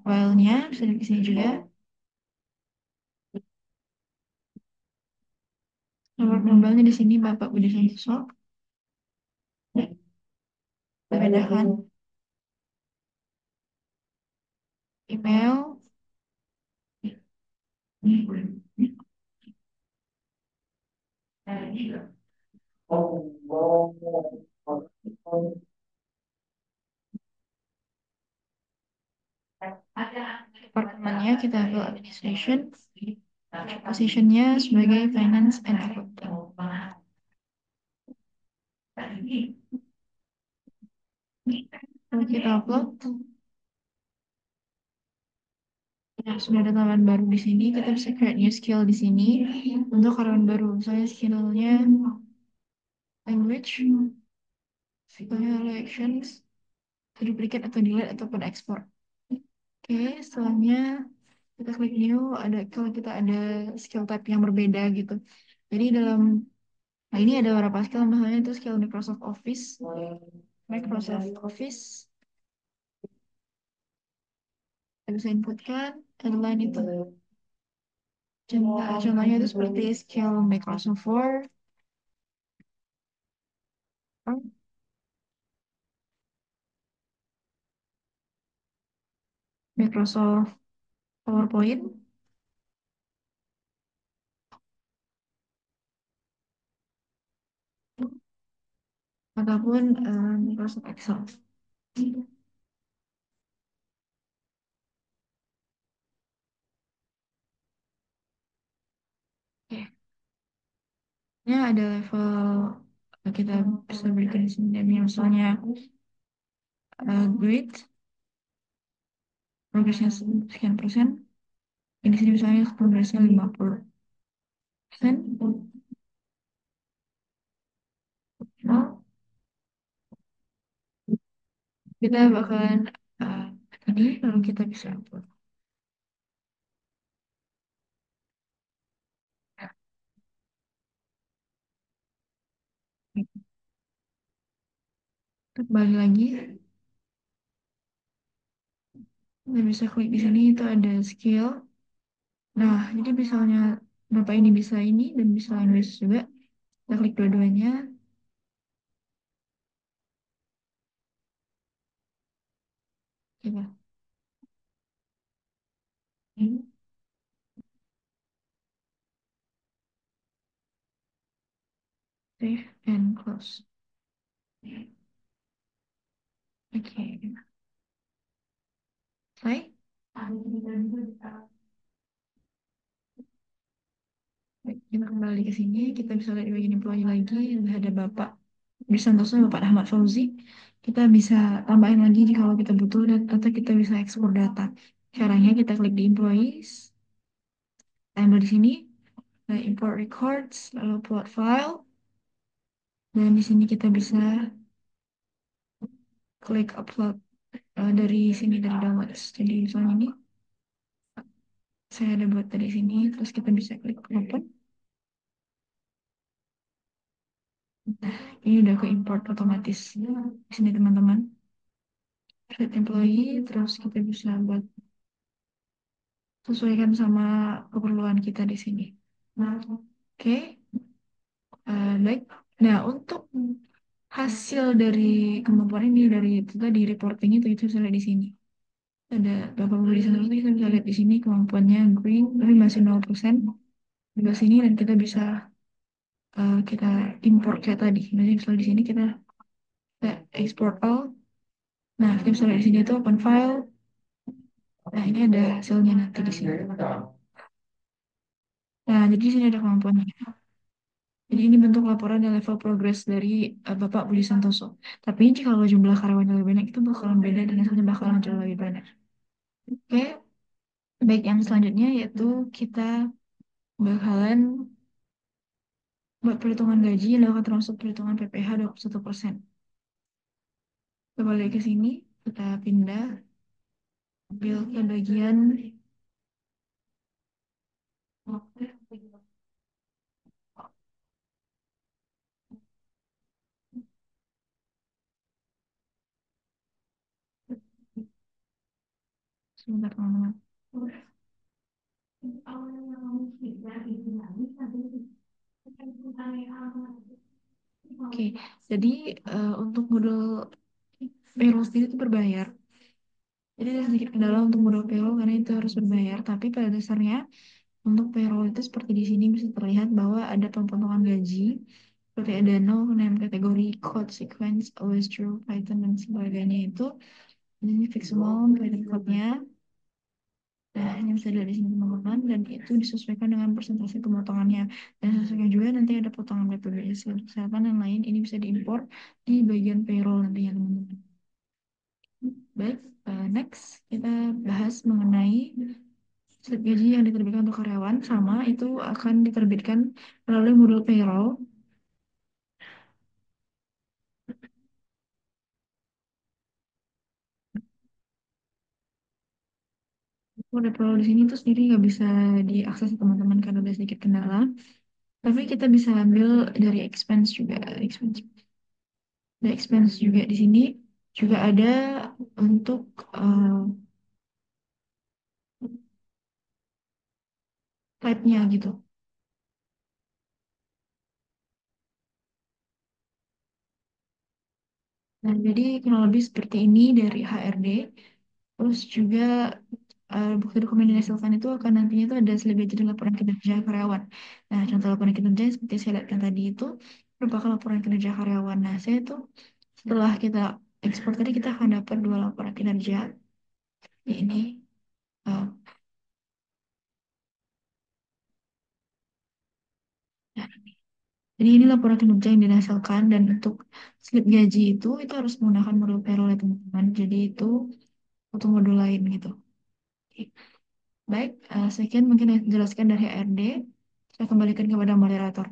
filenya bisa di sini juga. Nomor mobilnya di sini Bapak Budi Santoso. Bedakan email. Departemennya kita ambil administration. Positionnya sebagai finance and accounting. Lalu kita upload. Nah, sudah ada tambahan baru di sini. Kita bisa create new skill di sini untuk karyawan baru. Misalnya skillnya language, skillnya actions, duplicate atau delete ataupun export. Oke, setelahnya kita klik new. Ada kalau kita ada skill type yang berbeda gitu. Jadi nah ini ada beberapa skill, misalnya itu skill Microsoft Office. Microsoft Office. Kita bisa inputkan headline itu. Contohnya itu seperti skill Microsoft Word, Microsoft PowerPoint, ataupun Microsoft Excel. Oke, ini ada level kita bisa berikan di sini. Misalnya grade, progresnya sekian persen. Ini sini misalnya progresnya 50%. Nah, kita bakalan uh, ini lalu kita bisa upload. Kembali lagi, kita bisa klik di sini itu ada skill. Nah, jadi misalnya Bapak ini bisa ini dan bisa language juga. Kita klik dua-duanya. Coba. Ini, save and close. Oke, selesai. Baik, kita kembali ke sini. Kita bisa lihat di bagian employee lagi. Ada Bapak di Santoso, Bapak Ahmad Fauzi. Kita bisa tambahin lagi kalau kita butuh atau kita bisa ekspor data. Caranya kita klik di employees, ambil di sini, import records, lalu upload file, dan di sini kita bisa klik upload dari sini dari downloads. Jadi misalnya ini saya ada buat dari sini, terus kita bisa klik open. Nah, ini udah ke import otomatis di sini teman-teman. Create employee, terus kita bisa buat sesuaikan sama keperluan kita di sini. Nah, oke. Baik. Nah, untuk hasil dari kemampuan ini dari itu tadi reporting itu bisa lihat di sini. Ada beberapa di sana kita bisa lihat di sini kemampuannya green tapi masih 0%. Di sini dan kita bisa kita import kayak tadi. Jadi misalnya di sini kita export all. Nah, kita bisa lihat di sini itu open file. Nah, ini ada hasilnya nanti di sini. Nah, jadi di sini ada kemampuannya. Jadi ini bentuk laporan dan level progress dari Bapak Budi Santoso. Tapi jika kalau jumlah karyawannya lebih banyak itu bakalan beda dan hasilnya bakalan jauh lebih banyak. Oke, baik yang selanjutnya yaitu kita bakalan buat perhitungan gaji yang dilakukan termasuk perhitungan PPh 21%. Kita balik ke sini, kita pindah, ambil ke bagian sebentar teman-teman. Oke, jadi untuk modul payroll sendiri itu berbayar. Jadi ada sedikit kendala untuk modul payroll karena itu harus berbayar. Tapi pada dasarnya untuk payroll itu seperti di sini bisa terlihat bahwa ada pemotongan gaji seperti ada no, name, kategori, code, sequence, always true, Python dan sebagainya itu. Ini fix amount, Python code-nya. Nah, ini bisa dilihat di sini teman-teman dan itu disesuaikan dengan persentase pemotongannya. Dan sesuaikan juga nanti ada potongan BPJS Kesehatan dan lain. Ini bisa diimpor di bagian payroll nantinya teman-teman. Baik, next kita bahas mengenai slip gaji yang diterbitkan untuk karyawan. Sama, itu akan diterbitkan melalui modul payroll. Modul payroll di sini tuh sendiri nggak bisa diakses teman-teman karena ada sedikit kendala. Tapi kita bisa ambil dari expense juga. Ada expense juga di sini. Juga ada untuk type-nya gitu. Nah, jadi kurang lebih seperti ini dari HRD. Terus juga bukti dokumen yang dihasilkan itu akan nantinya itu ada slip gaji dan laporan kinerja karyawan. Nah, contoh laporan kinerja seperti saya lihatkan tadi itu merupakan laporan kinerja karyawan. Nah, saya tuh setelah kita ekspor tadi kita akan dapat dua laporan kinerja. Ini eh, nah, jadi ini laporan kinerja yang dihasilkan dan untuk slip gaji itu harus menggunakan modul payroll ya teman-teman. Jadi itu untuk modul lain gitu. Oke. Baik, sekian mungkin yang dijelaskan dari HRD. Saya kembalikan kepada moderator.